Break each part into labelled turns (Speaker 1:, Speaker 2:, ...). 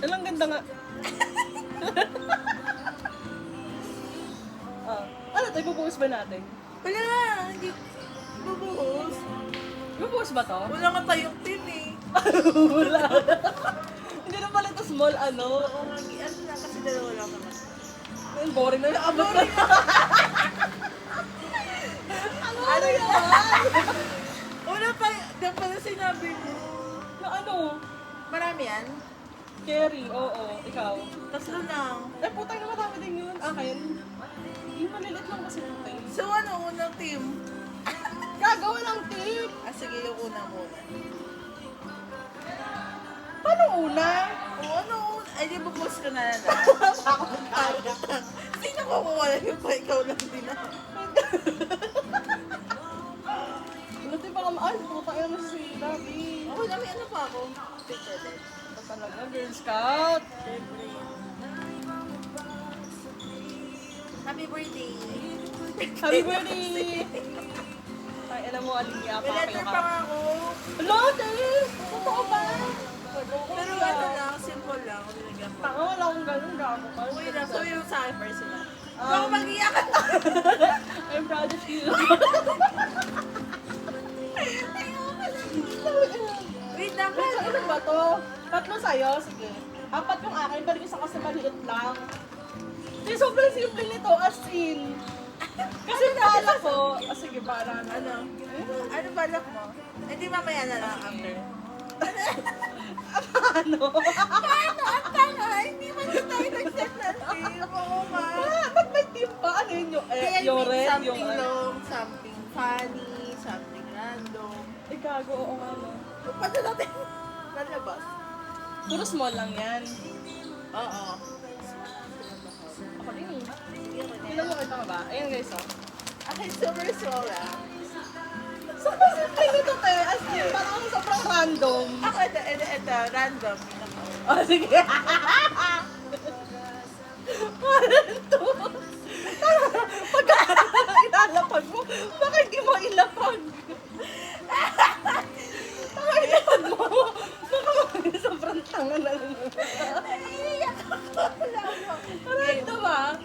Speaker 1: Alang ganda nga. Ano tayo, bubuhos ba natin?
Speaker 2: Wala, hindi bubuhos.
Speaker 1: Bubuhos ba to?
Speaker 2: Wala nga tayong team eh.
Speaker 1: Wala. Hindi na pala ito small ano.
Speaker 2: Oo, ano na kasi dalawa lang naman.
Speaker 1: Ang boring na yung abot na.
Speaker 2: Ano yan? Wala pa, dapat pala sinabi mo.
Speaker 1: Na ano?
Speaker 2: Marami yan?
Speaker 1: Kerry, oo. Ikaw.
Speaker 2: Tatlo lang.
Speaker 1: Eh, putang na marami din yun. Akin. Yung malilit lang kasi putay.
Speaker 2: So ano, unang team?
Speaker 1: Gagawa ng tip.
Speaker 2: Sige, yung una muna.
Speaker 1: Paano una?
Speaker 2: O ano, ay di bubuhos ka na lang. Sino ko wala yung pa, ikaw lang din ako.
Speaker 1: Buti pa ka ay, putang na si Dabi.
Speaker 2: Ako namin, ano pa ako? Picture din.
Speaker 1: Ito talaga, Girl Scout.
Speaker 2: Siyempre. Happy birthday!
Speaker 1: Happy birthday! Ay, alam mo, alinya pa
Speaker 2: May
Speaker 1: kayo
Speaker 2: letter
Speaker 1: ka.
Speaker 2: pa nga ako.
Speaker 1: Lote! Totoo ba?
Speaker 2: Pero ano lang, simple lang. Nilagyan ko.
Speaker 1: Tanga, wala akong ganun, gago ka.
Speaker 2: Uy, na, so yung sa akin personal. Baka mag-iyak ka.
Speaker 1: I'm proud of you.
Speaker 2: Wait, dapat.
Speaker 1: So, ano ba to? Tatlo sa'yo? Sige. 4 yung akin, pero isa kasi maliit lang. Kasi sobrang simple nito, as in. Kasi bala ko, sige, bala na.
Speaker 2: Ano? Ano balak mo? Hindi mamaya na lang after.
Speaker 1: Ano?
Speaker 2: Paano? Ang tanga! Hindi man na tayo nag-set ng team. Oo ba?
Speaker 1: Ba't may team pa? Ano yun yung,
Speaker 2: Kaya
Speaker 1: yung
Speaker 2: yung
Speaker 1: red,
Speaker 2: something
Speaker 1: yung
Speaker 2: long, something funny, something random.
Speaker 1: Gago, oo nga no.
Speaker 2: Paano natin nalabas?
Speaker 1: Puro small lang yan.
Speaker 2: Oo.
Speaker 1: Ako din. Tingnan mo kita ka ba? Ayan guys, oh.
Speaker 2: Akin super small ah.
Speaker 1: Sobrang simple nito, te. As in, parang sobrang random.
Speaker 2: Ako, ito, random.
Speaker 1: Oh, sige. Parang to. Pagka ilalapag mo, baka hindi mo ilapag. Baka ilapag mo. Baka sobrang tanga na lang.
Speaker 2: Naiiyak ako.
Speaker 1: Random ah.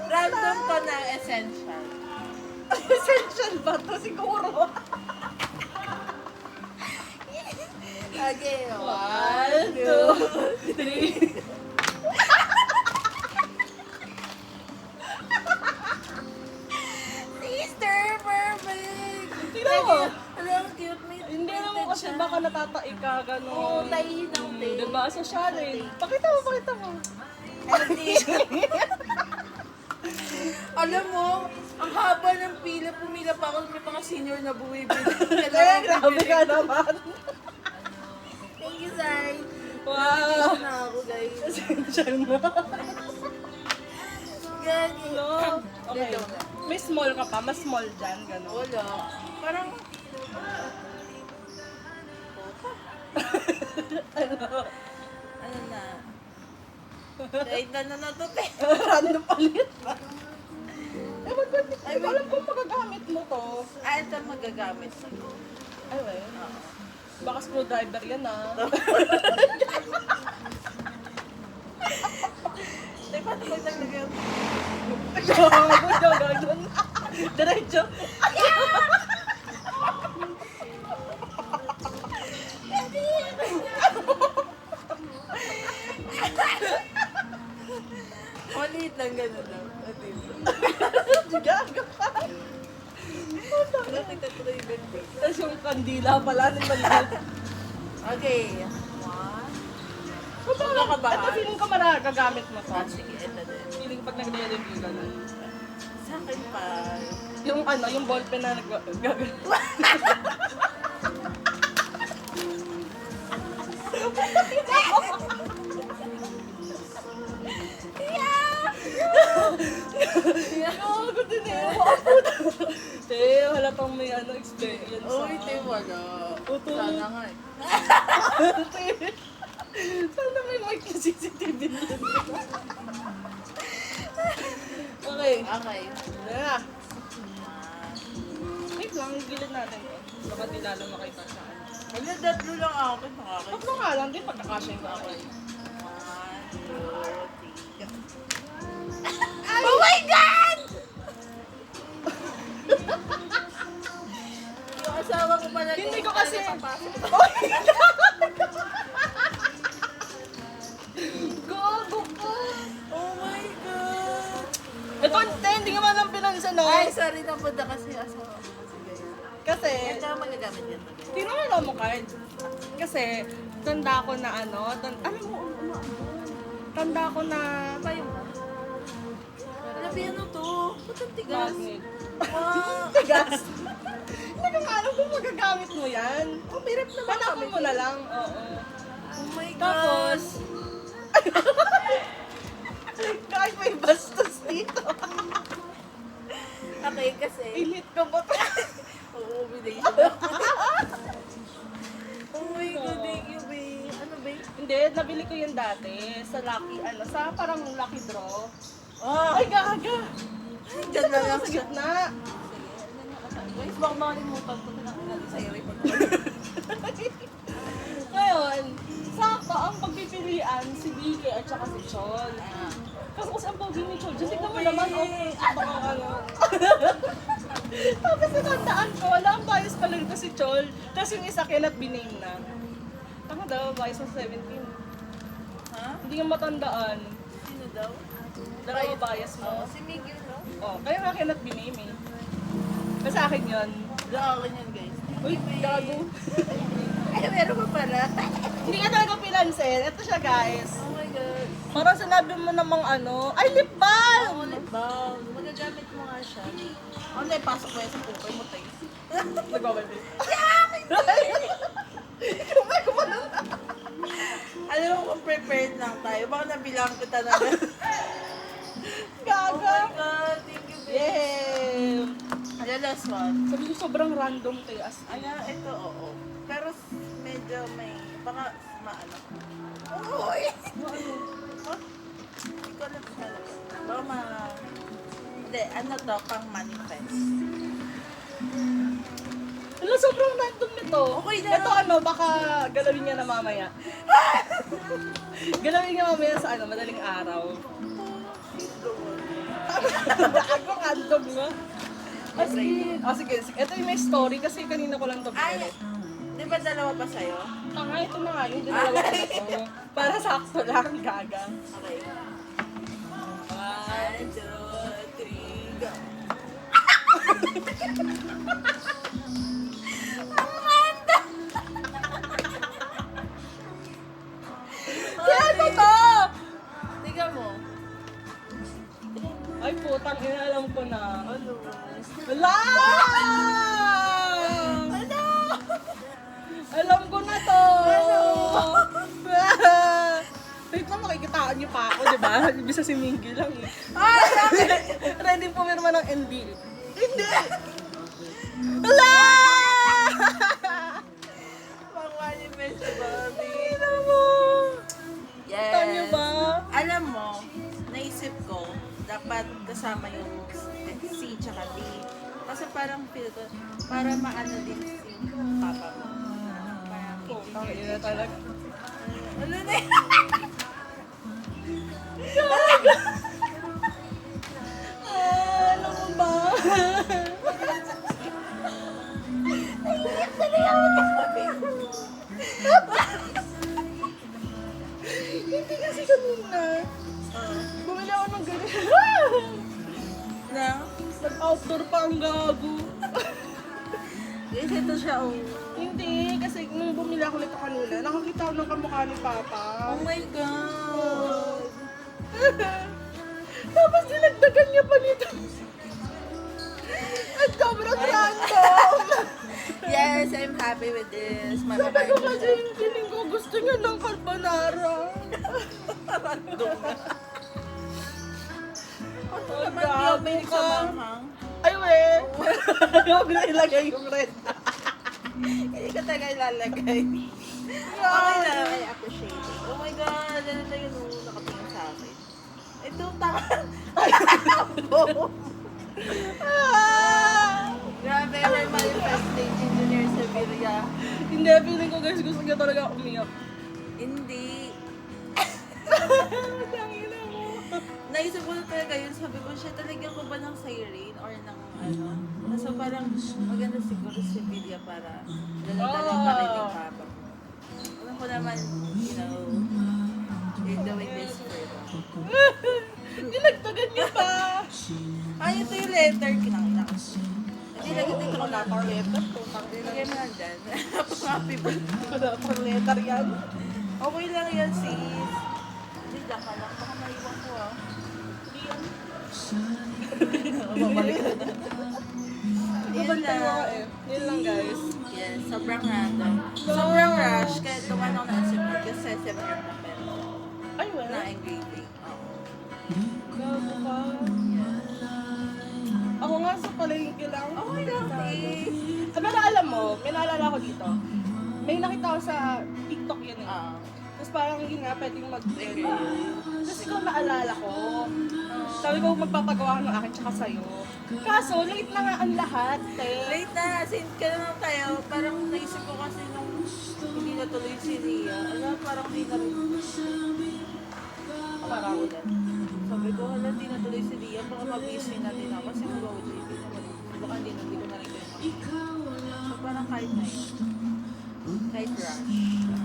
Speaker 2: Random to na essential.
Speaker 1: Essential ba to? Siguro.
Speaker 2: Okay,
Speaker 1: 1, 2, 3.
Speaker 2: Sister, perfect!
Speaker 1: Tingnan mo.
Speaker 2: Ano ang cute, may
Speaker 1: Hindi naman kasi baka natatai ka, gano'n.
Speaker 2: Oo, tayo ng tape.
Speaker 1: Diba? Sa Sharon. Pakita mo, pakita mo.
Speaker 2: Alam mo, ang haba ng pila, pumila pa ako, may mga senior na buwibili.
Speaker 1: Eh, grabe ka naman.
Speaker 2: Thank you, Zay.
Speaker 1: Wow.
Speaker 2: Na ako, guys.
Speaker 1: Essential mo.
Speaker 2: Gagi.
Speaker 1: No. Okay. May small ka pa, mas small dyan, gano'n.
Speaker 2: Wala. Parang, ano na? Kahit na natutupi.
Speaker 1: Random palit. Eh, ba't ba? Ay, alam kong magagamit mo to.
Speaker 2: Ito magagamit ko.
Speaker 1: Ay, well. Baka screwdriver yan ah.
Speaker 2: Teka, naglagyan.
Speaker 1: Gago. Diretso.
Speaker 2: Maliit lang gano'n lang.
Speaker 1: Gago ka.
Speaker 2: Nakita ko na yung birthday.
Speaker 1: Tapos yung kandila pala, nung maliit.
Speaker 2: Okay.
Speaker 1: Wala
Speaker 2: ka ba?
Speaker 1: Ito, feeling ko gagamit mo to.
Speaker 2: Sige, ito din.
Speaker 1: Feeling pag nagre-review ka na.
Speaker 2: Sa akin pa.
Speaker 1: Yung ano, yung ballpen na nag-gagamit. Gago din eh. Te, wala pang may ano, experience.
Speaker 2: Uy, te, wala.
Speaker 1: Uto.
Speaker 2: Sana nga eh.
Speaker 1: Sana may mic na CCTV nila. Okay.
Speaker 2: Okay.
Speaker 1: Yeah. Wait lang, gilid natin to. Baka di lalo makita sa ano.
Speaker 2: Wala, tatlo lang akin. Akin.
Speaker 1: Tatlo nga lang din pagkakasya yung ako.
Speaker 2: 1, 2, 3. Oh my God! Yung asawa ko pala.
Speaker 1: Hindi ko kasi...
Speaker 2: Papasok.
Speaker 1: Gago ka!
Speaker 2: Oh my God!
Speaker 1: Ito, hindi nga man lang pinansin, no?
Speaker 2: Ay, sorry na punta kasi yung asawa ko. Sige.
Speaker 1: Kasi,
Speaker 2: Ito ang magagamit yan.
Speaker 1: tinuro mo card. Kasi, tanda ko na ano, alam mo, tanda ko na...
Speaker 2: Pa yung ba? Grabe ano to? Ba't ang tigas?
Speaker 1: Magnet.
Speaker 2: Ah,
Speaker 1: Tigas. Hindi ko nga alam kung magagamit mo yan.
Speaker 2: oh, mirap naman
Speaker 1: Panakon mo na lang, oo.
Speaker 2: Oh my God.
Speaker 1: Tapos, kahit may bastos dito.
Speaker 2: Okay, kasi.
Speaker 1: Init ka ba?
Speaker 2: Oo, binigyan ako. Oh my God, thank you, babe. Ano, babe?
Speaker 1: Hindi, nabili ko yun dati sa lucky, sa parang lucky draw.
Speaker 2: Ah!
Speaker 1: Ay, gaga!
Speaker 2: Diyan na lang
Speaker 1: Sa
Speaker 2: siya.
Speaker 1: gitna.
Speaker 2: Guys, baka makalimutan ko na lang sa iyo.
Speaker 1: Ngayon, sakto ang pagpipilian si Vicky at saka si Chol. Kasi ang pogi ni Chol, just tignan mo naman, baka ano. Tapos natandaan ko, wala ang bias pala dito si Chol. Tapos yung isa kinat biname na. Tama daw, bias sa 17.
Speaker 2: Ha?
Speaker 1: Hindi nga matandaan.
Speaker 2: Sino daw?
Speaker 1: Dalawa bias mo.
Speaker 2: Si Miguel, no?
Speaker 1: Oh, kaya nga kinat biname eh. Kasi akin yun.
Speaker 2: Akin yan, guys.
Speaker 1: Uy, gago.
Speaker 2: Ay, meron pa pala.
Speaker 1: Hindi ka talaga pinansin. Ito siya guys.
Speaker 2: Oh my God.
Speaker 1: Parang sinabi mo namang ano, ay lip balm!
Speaker 2: Ang lip balm. Magagamit mo nga siya. Ano na ipasok ko yan sa pupay mo, tayo.
Speaker 1: Nag-overbid.
Speaker 2: Alam mo kung prepared lang tayo. Baka nabilang kita na. Oh
Speaker 1: Gaga!
Speaker 2: my God, thank you, babe.
Speaker 1: Yeah!
Speaker 2: Ano, last one?
Speaker 1: Sabi ko sobrang random tayo as in.
Speaker 2: Ano, ito, oo. Pero medyo may, baka maano. Uy! Huh? Hindi ko alam talaga. Baka ma... Hindi, ano to, pang manifest.
Speaker 1: Wala, sobrang random nito.
Speaker 2: Okay na.
Speaker 1: Ito ano, baka galawin niya na mamaya. Galawin niya mamaya sa ano, madaling araw. Ako random nga. As in, sige. Ito yung may story kasi kanina ko lang ito
Speaker 2: Ay,
Speaker 1: binili.
Speaker 2: di ba dalawa pa sa'yo?
Speaker 1: Tanga, ito na nga yung dalawa ko na to. Para sakto lang, gaga.
Speaker 2: Okay. 1, 2, 3, go.
Speaker 1: Kaya ano to?
Speaker 2: Tingnan mo.
Speaker 1: Ay putang ina, alam ko na.
Speaker 2: Ano?
Speaker 1: Wala!
Speaker 2: Ano?
Speaker 1: Alam ko na to!
Speaker 2: Ano?
Speaker 1: Wait lang, makikitaan niyo pa ako, di ba? Bisa si Mingy lang eh.
Speaker 2: Ay,
Speaker 1: Ready pumirma ng NBL. Hindi! Wala!
Speaker 2: pang manifest, Bobby.
Speaker 1: Ina mo!
Speaker 2: Yes.
Speaker 1: Kita niyo ba?
Speaker 2: Alam mo, naisip ko, dapat kasama yung C tsaka D. Kasi parang feel ko, para maano din si papa mo. Parang
Speaker 1: Putang ina talaga.
Speaker 2: ano na yun?
Speaker 1: Alam mo ba? Hindi kasi kanina. Bumili ako ng ganito.
Speaker 2: Na?
Speaker 1: Nag-outdoor pa ang gago.
Speaker 2: Guys, ito siya, oh.
Speaker 1: Hindi, kasi nung bumili ako nito kanina, nakakita ako ng kamukha ni Papa.
Speaker 2: Oh my God.
Speaker 1: Tapos dinagdagan niya pa nito. At sobrang random.
Speaker 2: Yes, I'm happy with this.
Speaker 1: Sabi ko kasi yung feeling ko gusto niya ng carbonara.
Speaker 2: Naman yung may sa manghang.
Speaker 1: Ay, we! Huwag na ilagay yung red.
Speaker 2: Hindi ko talaga ilalagay. Okay na, I appreciate it. Oh my God, ano na yun nung nakatingin sa akin. Ito, tama.
Speaker 1: Ah!
Speaker 2: Grabe, may manifesting engineer Sevilla.
Speaker 1: Hindi, feeling ko guys, gusto niya talaga umiyak.
Speaker 2: Hindi.
Speaker 1: Tangina mo.
Speaker 2: Naisip ko na talaga yun, sabi ko, siya talagyan ko ba ng siren or ng ano? So parang maganda siguro si Bilya para dala-dala pa rin yung papa ko. Alam ko naman, you know, you're doing this for them.
Speaker 1: Dinagdagan niya pa.
Speaker 2: Ay, ito yung letter, kinangina ko. Hindi lagi dito ko
Speaker 1: Wala
Speaker 2: na.
Speaker 1: pang letter. Tutang
Speaker 2: Lagyan mo lang dyan. Happy birthday.
Speaker 1: Wala pang letter yan.
Speaker 2: Okay lang yan, sis. Hindi, lang ka lang. Baka maiwan ko ah.
Speaker 1: Hindi yan.
Speaker 2: Babalik ka na. Yun
Speaker 1: Babalik mo
Speaker 2: lang.
Speaker 1: eh. Yun lang guys.
Speaker 2: Yes, sobrang random. Sobrang rush, kaya tumanong na si Mark kasi 7 years na pero
Speaker 1: Ay, wala.
Speaker 2: na engraving. Oo.
Speaker 1: Gago ka. Ako nga sa palengke lang.
Speaker 2: Okay lang, sis.
Speaker 1: Ano na alam mo, may naalala ko dito. May nakita ko sa TikTok yun eh.
Speaker 2: Oo.
Speaker 1: Tapos parang yun nga, pwedeng mag-trend. Tapos ikaw naalala ko. Sabi ko magpapagawa ko ng akin tsaka sa'yo. Kaso, late na nga ang lahat, te.
Speaker 2: Late na, send ka naman tayo. Parang naisip ko kasi nung hindi natuloy si Ria. Alam, parang hindi na rin. Parang ulan. Sabi ko, hala, hindi natuloy si Ria. Baka mabisi na din ako kasi mag-OJ. Baka hindi ko na rin kayo. So parang kahit na yun. Kahit rush.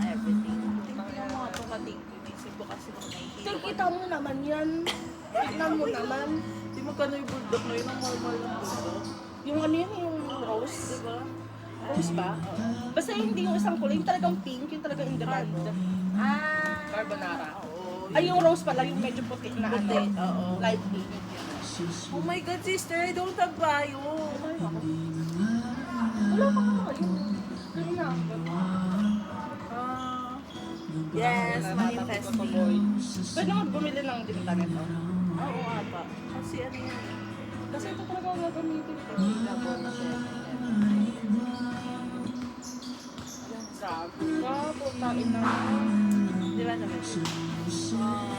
Speaker 2: Everything. Tingnan mo mga itong kating. Naisip ko kasi nung naihilo ko.
Speaker 1: Kita mo naman yan. Tignan mo naman.
Speaker 2: Di magkano yung bulldog na yun? Ang normal ng bulldog.
Speaker 1: Yung ano yun, yung rose.
Speaker 2: Diba?
Speaker 1: Rose ba? Basta hindi yung isang kulay, yung talagang pink, yung talagang in demand.
Speaker 2: Ah!
Speaker 1: Carbonara.
Speaker 2: Oo.
Speaker 1: Ay, yung rose pala, yung medyo puti na ano.
Speaker 2: Puti, oo.
Speaker 1: Light pink.
Speaker 2: Oh my God, sister, I don't have bio.
Speaker 1: Wala pa ka kayo. Ano na ako?
Speaker 2: Ah, yes, manifesting.
Speaker 1: Pwede naman bumili ng dinta nito.
Speaker 2: Oo nga pa. Kasi ano yun eh.
Speaker 1: Kasi ito talaga ang gagamitin ko.
Speaker 2: Labo na siya.
Speaker 1: Grabe ka, putain na.
Speaker 2: Di ba naman?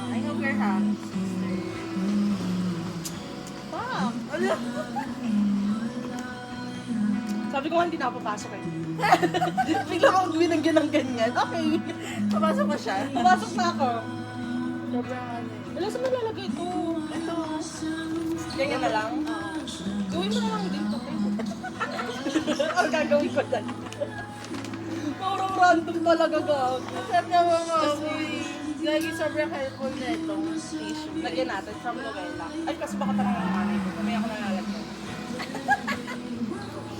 Speaker 2: I hope you're happy, sister.
Speaker 1: Pa!
Speaker 2: Ala!
Speaker 1: Sabi ko nga hindi na ako papasok eh. Bigla akong binagyan ng ganyan. Okay.
Speaker 2: Papasok pa siya?
Speaker 1: Pumasok na ako.
Speaker 2: Sobrang ano eh.
Speaker 1: Alam, saan mo lalagay ito?
Speaker 2: Ito.
Speaker 1: Ganyan na lang? Gawin mo na lang din ito. Ang gagawin ko dyan. Parang random talaga gag.
Speaker 2: Masarap na mga amoy. Lagi sobrang helpful na itong tissue.
Speaker 1: Lagyan natin from Novella. Ay, kasi baka tanong ng nanay ko. Mamaya ako nalalagyan.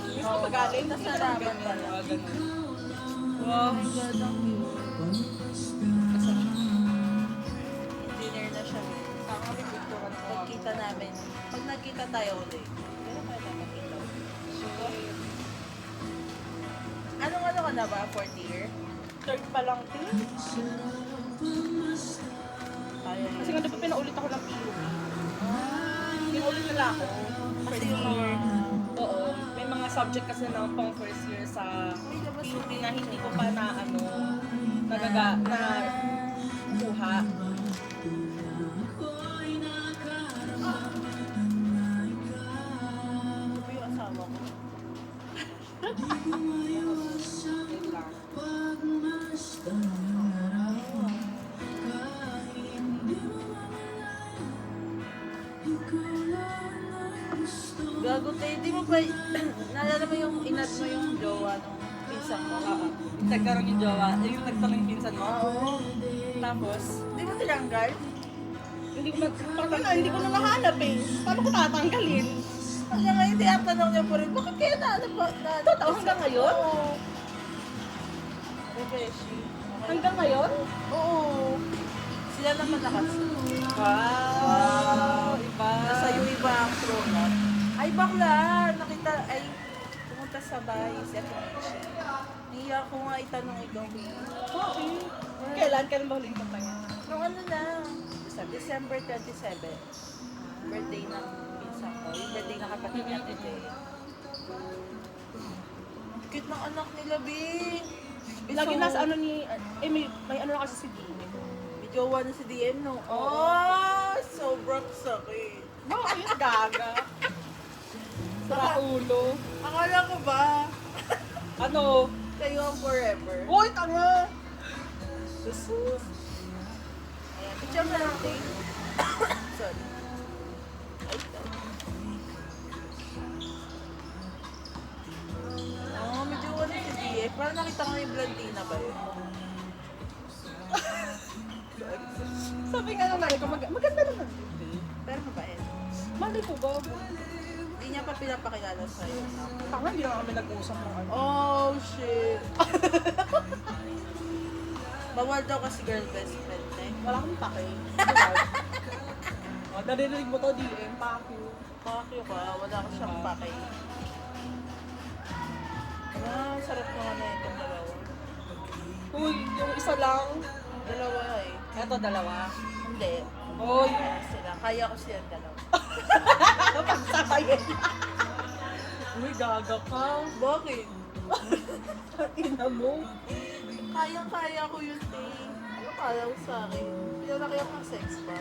Speaker 1: Gusto ko magaling.
Speaker 2: Tapos naraman
Speaker 1: Ganyan,
Speaker 2: pala.
Speaker 1: ganun.
Speaker 2: Oh
Speaker 1: Wow.
Speaker 2: my God, ang cute.
Speaker 1: Kasi-
Speaker 2: Engineer na siya.
Speaker 1: Tama, may picturean ko.
Speaker 2: Pagkita namin, pag nagkita tayo ulit, kailan tayo nakakita ulit? Anong ano ka na ba? Fourth year?
Speaker 1: Third pa lang, tin.
Speaker 2: Tayo
Speaker 1: Kasi nga diba pinaulit ako ng PUP. Pinaulit nila ako. Kasi yung mga, oo, may mga subject kasi na pang first year sa PUP na hindi ko pa na ano, na kuha.
Speaker 2: Ito yung asawa ko.
Speaker 1: Yun lang.
Speaker 2: Gago tayo, di mo ba, naalala mo yung inad mo yung jowa nung pinsan mo?
Speaker 1: Nagkaroon yung jowa, yung nagtanong yung pinsan mo.
Speaker 2: Oo.
Speaker 1: Tapos,
Speaker 2: Di mo tinanggal?
Speaker 1: hindi ko hindi ko na nahanap eh. Paano ko tatanggalin?
Speaker 2: Hanggang ngayon, tinatanong niya pa rin, bakit kaya
Speaker 1: Totoo, hanggang ngayon?
Speaker 2: Oo. Rebeshi.
Speaker 1: Hanggang ngayon?
Speaker 2: Oo. Sila naman nakasunod.
Speaker 1: Wow! Iba.
Speaker 2: Nasa yung iba ang promote. Ay, bakla! Nakita, ay, pumunta sa bahay si Ate Michi. Niya ko nga itanong ikaw.
Speaker 1: Bakit? Kailan? Kailan ba huling punta niya?
Speaker 2: Nung ano na, December 27. Birthday ng pinsan ko. Yung birthday ng kapatid niya, Tete. Cute ng anak nila, B.
Speaker 1: Lagi nasa ano ni, may ano na kasi si Dini.
Speaker 2: May jowa na si DM, no? Oh, sobrang sakit.
Speaker 1: Bakit? Gaga. Sa ulo.
Speaker 2: Akala ko ba?
Speaker 1: Ano?
Speaker 2: Kayo ang forever.
Speaker 1: Uy, tanga!
Speaker 2: Jesus. Ayan, picture na natin. Sorry. Ay, ito. Oh, medyo ano si DF. Parang nakita ko yung Blantina ba yun?
Speaker 1: Sabi nga nung nanay ko, maganda naman.
Speaker 2: Pero mabait.
Speaker 1: Mali ko ba?
Speaker 2: Hindi niya pa pinapakilala sa'yo.
Speaker 1: Tanga, hindi na kami nag-usap ng ano.
Speaker 2: Oh, shit. Bawal daw kasi girl best friend eh.
Speaker 1: Wala kang pake. Narinig mo to, DM, pake.
Speaker 2: Pakyo ka, wala ka siyang pake. Ah, sarap naman na itong dalawa.
Speaker 1: Uy, yung isa lang.
Speaker 2: Dalawa eh.
Speaker 1: Eto, dalawa.
Speaker 2: Hindi.
Speaker 1: Uy,
Speaker 2: Kaya sila. Kaya ko silang dalawa.
Speaker 1: pagsabayin. Uy, gaga ka.
Speaker 2: Bakit?
Speaker 1: Ina mo.
Speaker 2: Kaya ko yun eh. Ano kaya ko sa akin? Pinalaki ako ng sex pa.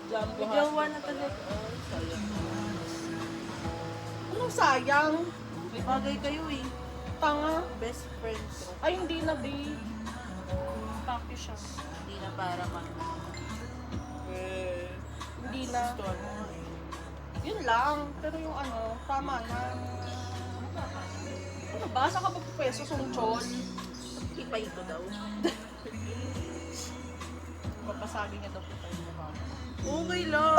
Speaker 1: Jumbo
Speaker 2: Jowa na talaga. Oh, sayang.
Speaker 1: Anong sayang?
Speaker 2: Bagay kayo eh.
Speaker 1: Tanga.
Speaker 2: Best friend ko.
Speaker 1: Ay, hindi na, babe. Pake siya.
Speaker 2: Hindi na para man.
Speaker 1: Hindi na.
Speaker 2: Gusto mo eh.
Speaker 1: Yun lang. Pero yung ano, tama na. Ano ba? Saan ka ba pwesto sungchon?
Speaker 2: Ipay ko daw.
Speaker 1: Papasagin niya daw po tayo mukha.
Speaker 2: Okay lang.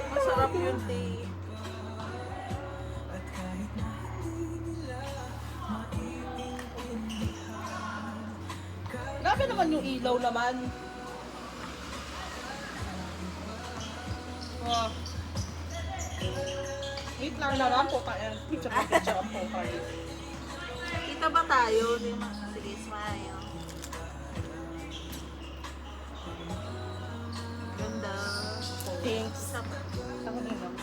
Speaker 2: Masarap yun eh.
Speaker 1: Grabe naman yung ilaw naman. Oh. Wait lang na lang po tayo. Picture po tayo.
Speaker 2: Kita ba tayo? Di ma- Sige, smile. Ganda.
Speaker 1: Thanks.
Speaker 2: Isa pa.
Speaker 1: Ako din lang.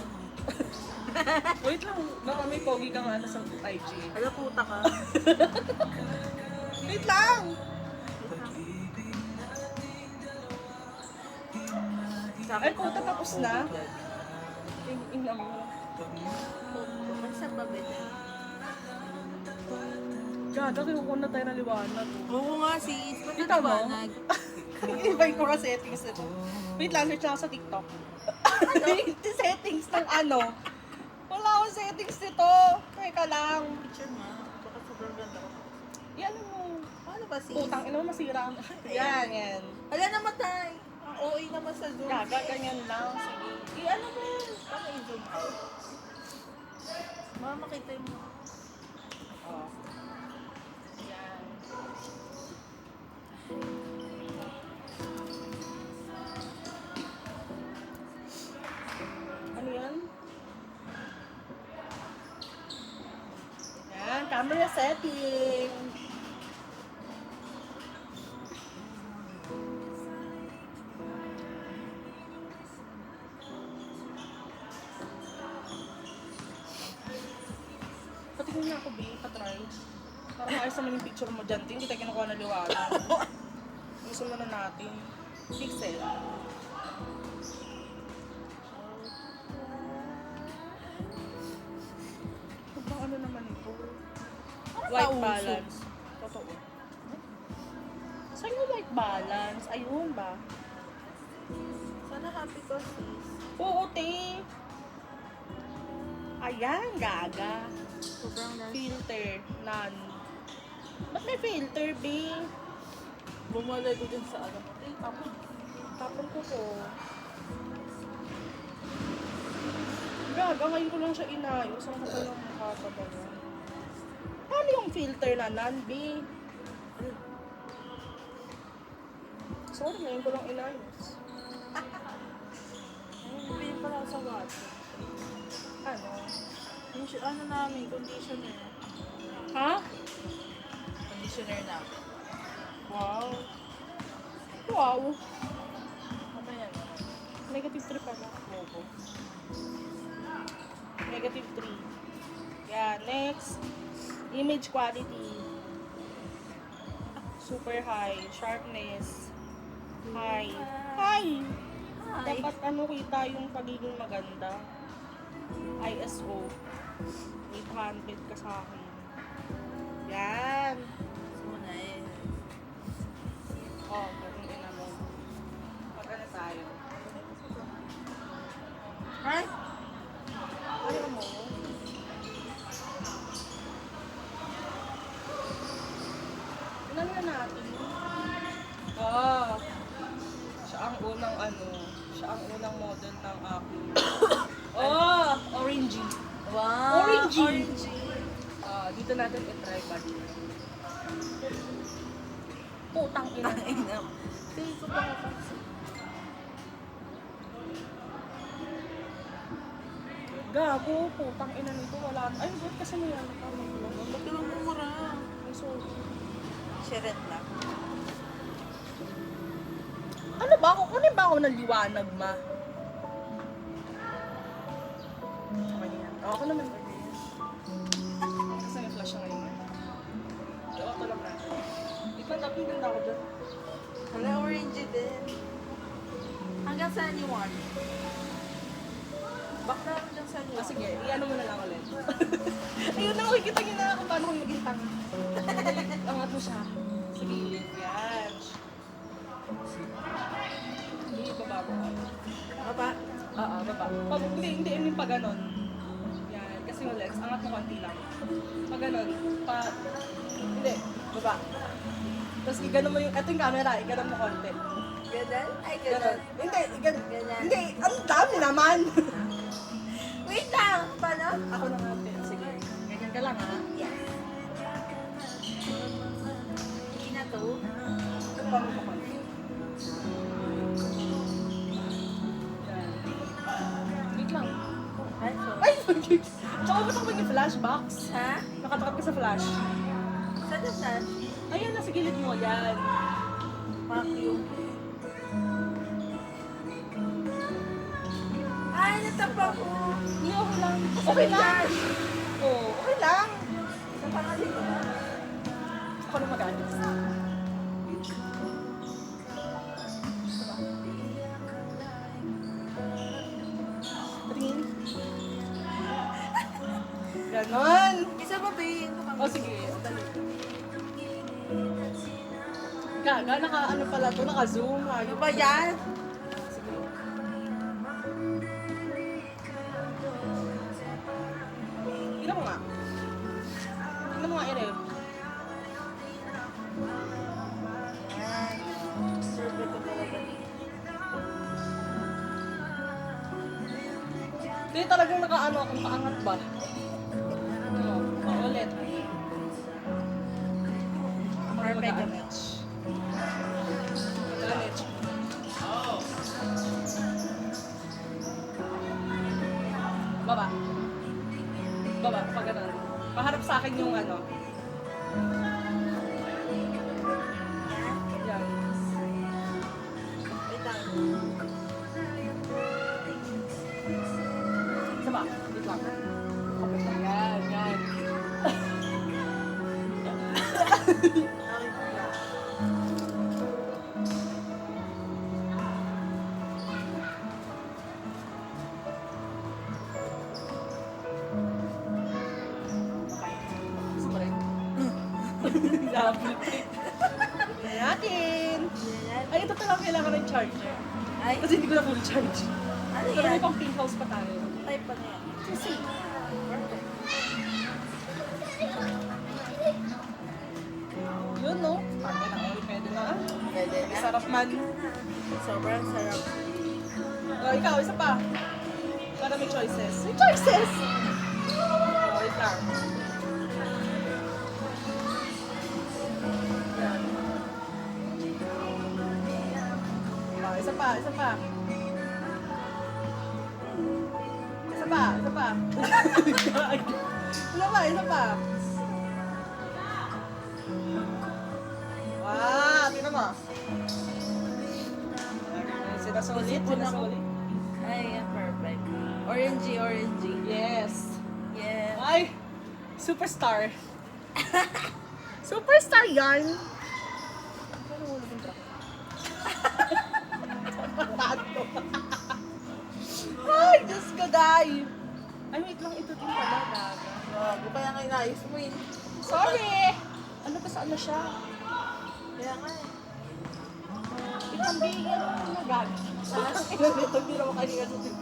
Speaker 1: Wait lang. Baka may pogi ka nga sa IG.
Speaker 2: Ala, puta ka.
Speaker 1: Wait lang! Ay, puta, tapos na? Yung ina mo.
Speaker 2: Magsa ba ba?
Speaker 1: Gada, kinukuha na tayo ng liwanag.
Speaker 2: Oo nga, sis. Ba't
Speaker 1: Kita mo?
Speaker 2: natabanag?
Speaker 1: Ibay ko nga settings nito. Wait lang, search lang sa TikTok. Ano? Settings ng ano? Wala akong settings nito. Teka lang.
Speaker 2: Picture mo. Baka sobrang ganda ko.
Speaker 1: Yan mo.
Speaker 2: Paano ba, sis?
Speaker 1: Putang ina mo, masira. Yan, yan.
Speaker 2: Ala, namatay. Ang OA naman sa Zoom.
Speaker 1: Gaga, ganyan lang. Sige.
Speaker 2: Ano ba yun? Paano i-zoom out? Mama, makita mo.
Speaker 1: Oh. Yan. Ano yan? Yan, camera setting. Patingin niya ako, babe, patry. Parang ayos naman yung picture mo dyan, Tin. Hindi tayo kinukuha na liwanag. Gusto mo na natin. Pixel. Bang ano naman ito? White
Speaker 2: nauso?
Speaker 1: balance. Totoo. Saan yung white balance? Ayun ba?
Speaker 2: Sana happy ko, sis.
Speaker 1: Oo, te. Ayan, gaga.
Speaker 2: Sobrang nice.
Speaker 1: Filter, none. Ba't may filter, B?
Speaker 2: Bumalay ko dun sa ano. Eh,
Speaker 1: Tapon. Tapon ko po. Gaga, ngayon ko lang siya inayos. Ang kapal ng mukha pa ba yan? Paano yung filter na none, B? Sorry, ngayon ko lang inayos.
Speaker 2: Bumili pala ako sa WhatsApp.
Speaker 1: Ano?
Speaker 2: Yung ano namin, conditioner.
Speaker 1: Ha?
Speaker 2: Conditioner namin.
Speaker 1: Wow. Wow.
Speaker 2: Ano yan?
Speaker 1: Negative 3 pala.
Speaker 2: Bobo.
Speaker 1: Negative 3. Yeah, next. Image quality. Super high. Sharpness. High. High!
Speaker 2: Hi.
Speaker 1: Dapat ano kita yung pagiging maganda. ISO. 800 ka sa akin. Yan.
Speaker 2: So, nice.
Speaker 1: Oh, ganun din mo. Pagkana tayo.
Speaker 2: Ay!
Speaker 1: Ayaw mo? Ilan na natin? Ah, siya ang unang siya ang unang model ng aking. Oh, orangey.
Speaker 2: Wow!
Speaker 1: Orangey. Dito natin i-try ba? Putang ina.
Speaker 2: Ang ina. Sige ko pa ako.
Speaker 1: Gago, putang ina nito. Wala. Ay, ba't kasi may ano ka? May ulo.
Speaker 2: Ba't ka lang mumura?
Speaker 1: Ay, sorry.
Speaker 2: Sharet lang.
Speaker 1: Ano ba ako? Kunin ba ako ng liwanag, ma? Okay yan. Ako naman ba yan? Kasi may flash na ngayon. Gawa ko lang natin. Ikaw, dapat ganda ako dyan.
Speaker 2: Hala, orange din. Hanggang saan you want? Back na lang dyan saan you want.
Speaker 1: Sige, i-ano mo na lang ulit. Ayun na, makikita niyo na kung paano kung maging tanga. Angat mo siya. Sige, yan. Hindi, baba mo.
Speaker 2: Baba.
Speaker 1: Oo, baba. Hindi yung pa ganon. Yan, kasi yung legs, angat mo konti lang. Pag ganon, hindi, baba. Tapos iganon mo yung, eto yung camera, iganon mo konti.
Speaker 2: Ganun? Ay,
Speaker 1: Ganon.
Speaker 2: ganun.
Speaker 1: Hindi, ganon.
Speaker 2: Ganyan.
Speaker 1: Hindi, ang dami naman.
Speaker 2: Wait lang! Paano?
Speaker 1: Ako na nga, sige. Ganyan ka lang, ha?
Speaker 2: Yes. Hindi na to.
Speaker 1: Baba mo konti. Yan. Wait lang.
Speaker 2: Ay, sorry.
Speaker 1: Ay, tsaka ba't ako yung flashbox?
Speaker 2: Ha?
Speaker 1: Nakatakot ka sa flash.
Speaker 2: Saan na saan?
Speaker 1: Ayan, nasa gilid mo, yan.
Speaker 2: Fuck you. Ay, natapa ko.
Speaker 1: Hindi, okay lang. Okay lang. Oo, okay lang.
Speaker 2: Sa pangalit ko.
Speaker 1: Ako na mag-alis. Tingin. Ganon.
Speaker 2: Isa ba ba yun?
Speaker 1: O sige, dali. Gaga, naka-ano pala to, naka-zoom.
Speaker 2: Ano ba yan?
Speaker 1: Sige. Tingnan mo nga. Tingnan mo nga, Ere.
Speaker 2: Yan. Serve ko talaga.
Speaker 1: Hindi talagang naka-ano akong kaangat ba? Ulit.
Speaker 2: Perfect.
Speaker 1: Match. Match. Baba. Baba, pag ganun. Paharap sa akin yung ano.
Speaker 2: Yan.
Speaker 1: Yan.
Speaker 2: Wait lang.
Speaker 1: Isa ba? Wait lang. Kapit lang. Yan, yan.
Speaker 2: Okay.
Speaker 1: Gusto mo rin? Double click. Tingnan natin.
Speaker 2: Yan.
Speaker 1: Ay, ito talaga kailangan ng charger.
Speaker 2: Ay,
Speaker 1: Kasi hindi ko na full charge.
Speaker 2: ano
Speaker 1: Pero may
Speaker 2: yan?
Speaker 1: pang pink house pa tayo.
Speaker 2: Type pa na yan.
Speaker 1: Kasi,
Speaker 2: Perfect.
Speaker 1: yun no? Pagka na all, pwede na.
Speaker 2: Pwede na.
Speaker 1: Sarap man.
Speaker 2: Sobrang sarap.
Speaker 1: Ikaw, isa pa. Para may choices. May choices! Wait lang. Yan. Isa pa, isa pa. Isa pa, isa pa. Isa pa, isa pa. Wow, tingnan mo. Sinasulit, sinasulit.
Speaker 2: Ay, yeah, perfect. Orangey, orangey.
Speaker 1: Yes.
Speaker 2: Yeah.
Speaker 1: Ay, superstar. Superstar yan. Ano mo naging truck? Ay, Diyos ko, day. Ay, wait lang, ito din pala, gaga.
Speaker 2: Grabe, kaya nga inayos mo eh.
Speaker 1: Sorry! Ano ba saan na siya?
Speaker 2: Kaya nga eh.
Speaker 1: Itambing, ano na gaga? Ilan ito, hindi naman kanina sa TV.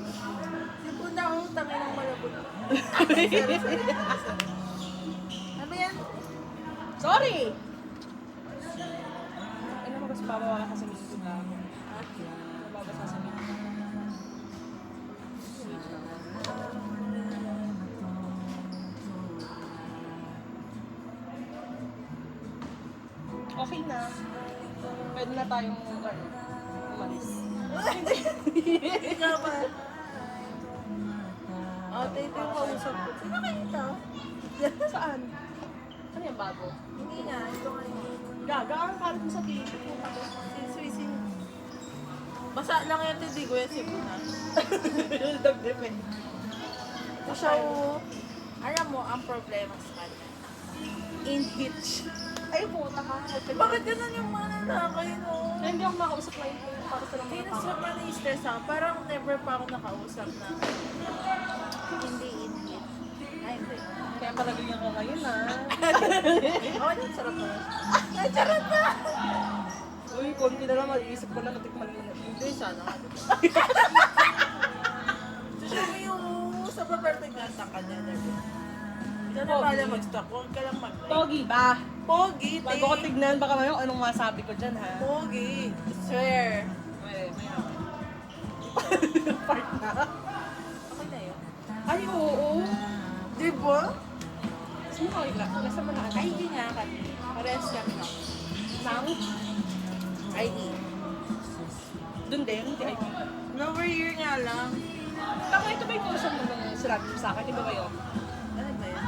Speaker 2: Yung po na akong tangin ng malabot. Sorry. Ano ba yan?
Speaker 1: Sorry! Ano mo kasi pabawa ka sa minggo na ako. Nababasa sa minggo. Okay na. Pwede na tayong umalis.
Speaker 2: Ikaw ba? Tayo yung kausap ko. Sino kayo ito?
Speaker 1: Saan? Ano yung bago?
Speaker 2: Hindi nga, ito nga yun.
Speaker 1: Gaga, ang kalat mo sa TV.
Speaker 2: Sisi. Basa lang yan, hindi ko yan sibunan.
Speaker 1: Nag-depend.
Speaker 2: So, alam mo, ang problema sa kanya. In hitch.
Speaker 1: Ay, puta ka.
Speaker 2: Bakit ganun yung mga lalaki, no?
Speaker 1: Ay, hindi ako makausap na yun. Para sa
Speaker 2: Hindi
Speaker 1: mga
Speaker 2: na sila pa na-stress ako. Parang never pa ako nakausap na hindi in hitch. Ay, hindi.
Speaker 1: Kaya pala ganyan ka ngayon, ha?
Speaker 2: Oh, yung sarap na. Ay, charot na!
Speaker 1: Uy, konti na lang. Mag-iisip ko na natikman mo na.
Speaker 2: Hindi, sana nga. Siya mo yung sa pa-perfect na sa kanya. Ikaw na pala mag-stock. Huwag ka lang mag-like.
Speaker 1: Pogi ba?
Speaker 2: Pogi, te.
Speaker 1: Bago ko tignan, baka mayo anong masabi ko dyan, ha?
Speaker 2: Pogi. Swear.
Speaker 1: May part na.
Speaker 2: Okay na yun.
Speaker 1: Ay, oo.
Speaker 2: Di ba?
Speaker 1: Sino kayo lang? Nasa mga
Speaker 2: Ay, hindi nga kami. Parehas kami lang.
Speaker 1: Nang?
Speaker 2: IE.
Speaker 1: Doon din, di IP.
Speaker 2: Number year nga lang.
Speaker 1: Tama, ito ba yung kurso mo nung sinabi mo sa akin? Di ba ba yun?
Speaker 2: Ano ba yun?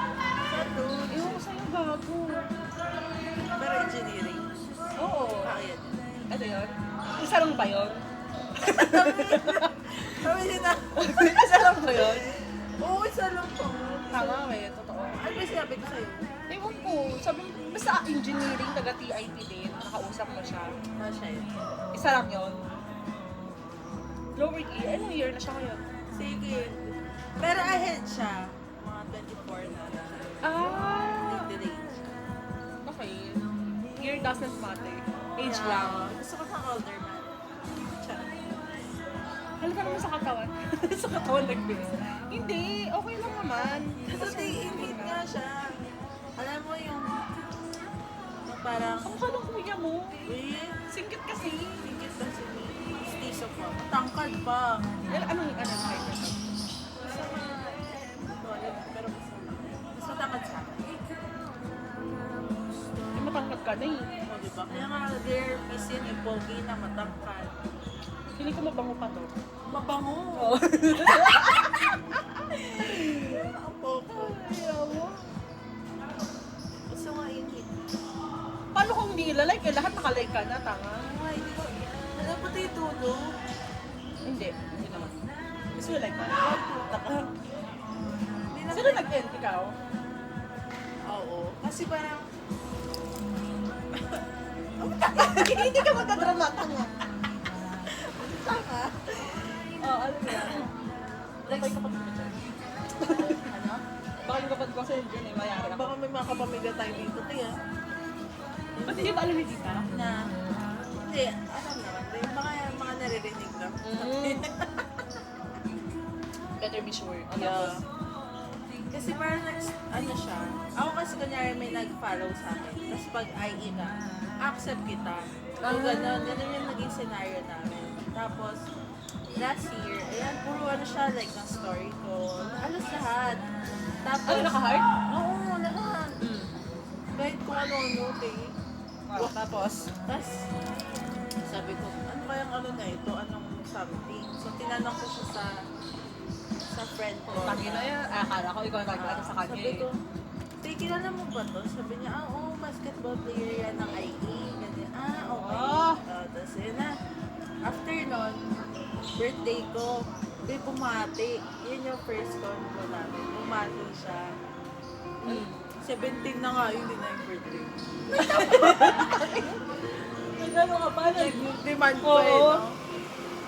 Speaker 2: Sato.
Speaker 1: Ewan ko sa'yo, gago.
Speaker 2: Pero engineering.
Speaker 1: Oo.
Speaker 2: Kaya.
Speaker 1: Ano yun? Isa lang ba yun?
Speaker 2: Sabi niya na.
Speaker 1: Isa lang ba yun?
Speaker 2: Oo, isa lang po.
Speaker 1: Tama, may totoo.
Speaker 2: Ano ba sinabi ko sa'yo?
Speaker 1: Ewan ko, sabi mo, basta engineering, taga TIP din, nakausap mo siya.
Speaker 2: Ah, siya yun.
Speaker 1: Isa lang yun. Lower year, anong year na siya ngayon?
Speaker 2: Sige. Pero ahead siya. Mga 24 na.
Speaker 1: Ah,
Speaker 2: Late range.
Speaker 1: okay. Year doesn't matter. Age lang.
Speaker 2: Gusto ko sa older man. Siya.
Speaker 1: Halika naman sa katawan. Sa katawan nag-base. Hindi, okay lang naman.
Speaker 2: Kasi inhit nga siya. Alam mo yung parang,
Speaker 1: Kamukha ng kuya mo.
Speaker 2: uy,
Speaker 1: Singkit kasi.
Speaker 2: higit na si Stiso pa. Tangkad pa.
Speaker 1: Anong height na siya?
Speaker 2: Basta pero mas matangkad sa akin.
Speaker 1: Ay, matangkad ka na eh.
Speaker 2: O, diba? Kaya nga, rare piece yun, yung pogi na matangkad.
Speaker 1: Feeling ko mabango pa to.
Speaker 2: Mabango.
Speaker 1: Oo.
Speaker 2: Ang pogo.
Speaker 1: Ayaw mo.
Speaker 2: Gusto nga inhit.
Speaker 1: Paano kung hindi ilalike? Eh, lahat nakalike ka na, tanga.
Speaker 2: Ay, di ko. Alam mo tayo tulo?
Speaker 1: Hindi naman. Gusto mo like ka?
Speaker 2: Puta ka. Hindi na.
Speaker 1: Sino nag-end? Ikaw?
Speaker 2: Oo. Kasi parang,
Speaker 1: Hindi ka magdadrama, tanga.
Speaker 2: tanga.
Speaker 1: Oo, alam mo yan. Baka yung kapatid ko dyan.
Speaker 2: Ano?
Speaker 1: Baka yung kapatid ko kasi dyan eh, mayari ako.
Speaker 2: Baka may mga kapamilya tayo dito, tiya.
Speaker 1: Ba't hindi ba alam ni Tita?
Speaker 2: Na, hindi, alam naman. Yung mga naririnig lang.
Speaker 1: Better be sure.
Speaker 2: Yeah. Kasi parang ano siya, ako kasi kunyari may nag-follow sa akin. Tapos pag IE ka, accept kita. So ganun yung naging scenario namin. Tapos, last year, ayan, puro ano siya, like, ng story ko. Alas lahat. Tapos,
Speaker 1: Ano, naka-heart?
Speaker 2: Oo, lahat. Kahit kung ano-ano, eh.
Speaker 1: Wow, tapos?
Speaker 2: Tapos, sabi ko, ano kayang ano na ito? Anong something? So, tinanong ko siya sa friend ko.
Speaker 1: Tangi na yan. Akala ko ikaw nag-ano sa kanya
Speaker 2: Sabi
Speaker 1: eh.
Speaker 2: ko, "Tay, kilala mo ba to?" Sabi niya, oo, basketball player yan ng IE. Ganyan, okay.
Speaker 1: Ah.
Speaker 2: Tapos, yun na. After nun, birthday ko, may bumati. Yun yung first convo namin. Bumati siya. 17 na nga, yun din na yung birthday.
Speaker 1: Nagano ka pa?
Speaker 2: Demand ko eh,
Speaker 1: Oo.
Speaker 2: no?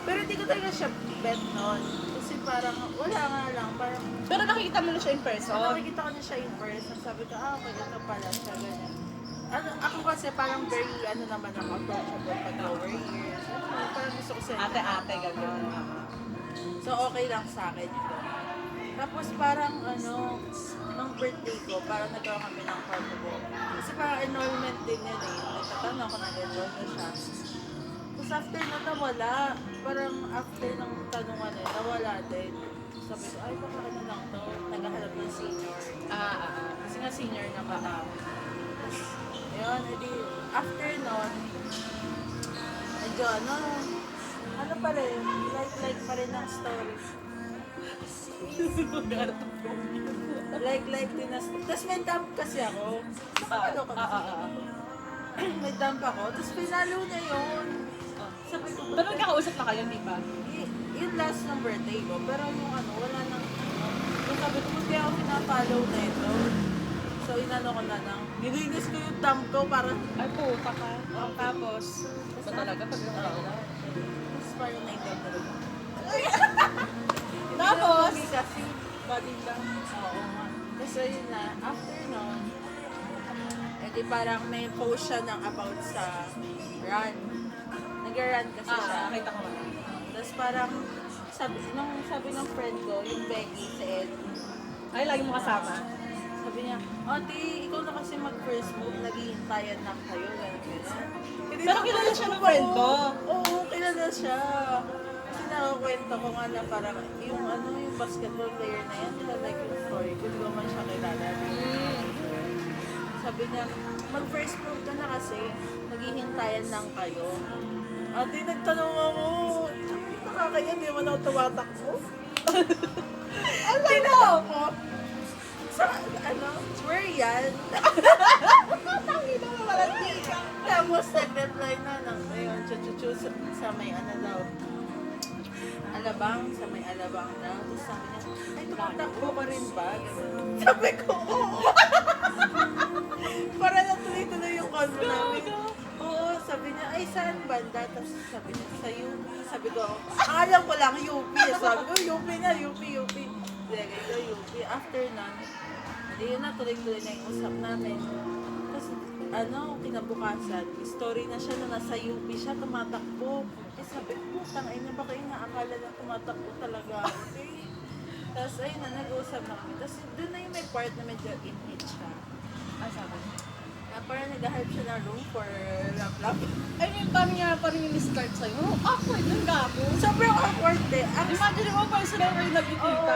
Speaker 2: Pero hindi ko talaga siya bet nun. Kasi parang wala nga lang, parang
Speaker 1: Pero nakikita mo na siya in person.
Speaker 2: nakikita ko na siya in person. Sabi ko, okay, ito pala siya, ganyan. Ako kasi parang very, naman ako, approachable pag lower years. Parang gusto ko siya.
Speaker 1: Ate-ate, gano'n.
Speaker 2: So, okay lang sa akin yun. Tapos parang, nung birthday ko, parang nagkaroon kami ng carnival. Kasi parang enrollment din yun eh. Nagtatanong ako, nag-enroll na siya. Tapos after na nawala, parang after ng tanungan eh, nawala din. Sabi ko, ay baka lang to, naghahanap ng senior. Kasi nga senior na bata. Tapos, yun, edi, after nun, medyo ano pa rin, like pa rin ang story. like din na story. Tapos may dump kasi ako. Nakakalo ka may dump ako, tapos pinalo niya yun. Sabi ko,
Speaker 1: Pero nagkakausap na kayo, di ba?
Speaker 2: yung last ng birthday ko, pero yung wala nang, yung sabi ko, hindi ako pinapollow na ito. So, inano ko na lang. Nilinis ko yung dump ko para,
Speaker 1: Ay, puta ka. Tapos, ba talaga pag yung
Speaker 2: tapos parang na-dump na rin.
Speaker 1: Tapos?
Speaker 2: Hindi kasi, body lang. Oo nga. So, yun na, after nun, edi parang may post siya ng about sa run. Nag-run kasi siya.
Speaker 1: Nakita ko na.
Speaker 2: Tapos parang, sabi ng friend ko, yung Becky, si Ed,
Speaker 1: Ay, lagi mo kasama.
Speaker 2: sabi niya, Ate, ikaw na kasi mag-first move, naghihintayan lang kayo, gano'n.
Speaker 1: Pero kilala siya ng friend ko.
Speaker 2: Oo, kilala siya. Kasi nakakwento ko nga na parang, yung basketball player na yan, nila like yung story, kung di ko man siya kilala. Sabi niya, mag-first move ka na kasi, naghihintayan lang kayo. Ate, nagtanong ako, nakakaya, di mo na ako tumatakbo.
Speaker 1: Ano
Speaker 2: Tinako. Sa, where yan?
Speaker 1: Tangin na mamalandi ka.
Speaker 2: Tapos nag-reply na ng, ayun, chuchuchu sa may daw. Alabang, sa may alabang daw. Tapos sabi niya, ay, tumatakbo ka rin ba? Ganun. Sabi ko, oo. Para na tuloy-tuloy yung convo namin. Oo, sabi niya, ay, saan banda? Tapos sabi niya, sa UP. Sabi ko, alam ko lang, UP. Sabi ko, UP na, UP. Lagay ko, UP. After nun, hindi yun na, tuloy-tuloy na yung usap namin. Tapos, kinabukasan, story na siya na nasa UP siya, tumatakbo. Eh, sabi ko, tangay na ba kayo naakala na tumatakbo talaga? Okay. Tapos, ayun na, nag-uusap na kami. Tapos, doon na yung may part na medyo in-hit siya.
Speaker 1: Sabi.
Speaker 2: Parang nag-help siya ng room for lap-lap.
Speaker 1: Ay, yung paano niya pa rin yung discard sa'yo? Awkward lang gapo.
Speaker 2: Sobrang awkward eh.
Speaker 1: Imagine mo pa sila kayo nagkikita.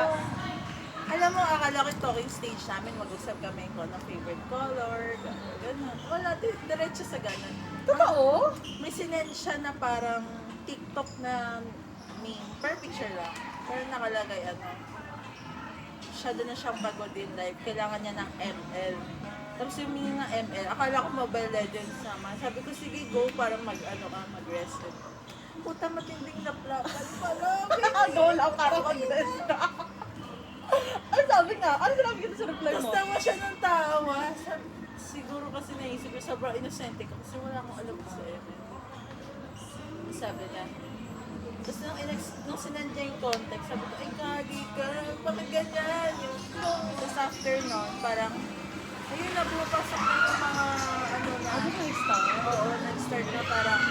Speaker 2: Alam mo, akala ko yung talking stage namin, mag-usap kami ko ng favorite color, gano'n. Wala, diretso sa gano'n.
Speaker 1: Totoo?
Speaker 2: May sinend siya na parang TikTok na meme, per picture lang. Pero nakalagay siya doon na siyang pagod in life, kailangan niya ng ML. Tapos yung meaning ng ML, akala ko Mobile Legends naman. Sabi ko, sige, go para mag-rest. Puta, matinding naplapan pala.
Speaker 1: Goal out para mag-rest ka. Ano sabi nga? Ano sinabi kita sa reply
Speaker 2: Tapos
Speaker 1: mo?
Speaker 2: tawa siya ng tawa. Siguro kasi naisip ko, sobrang innocente ko kasi wala akong alam sa ML. Sabi niya. Tapos nung sinend niya yung context, sabi ko, ay kagi ka, bakit ganyan? Tapos after nun, parang, ayun na, pumapasok na yung mga, na,
Speaker 1: Ano ka start?
Speaker 2: oo, nag-start na parang,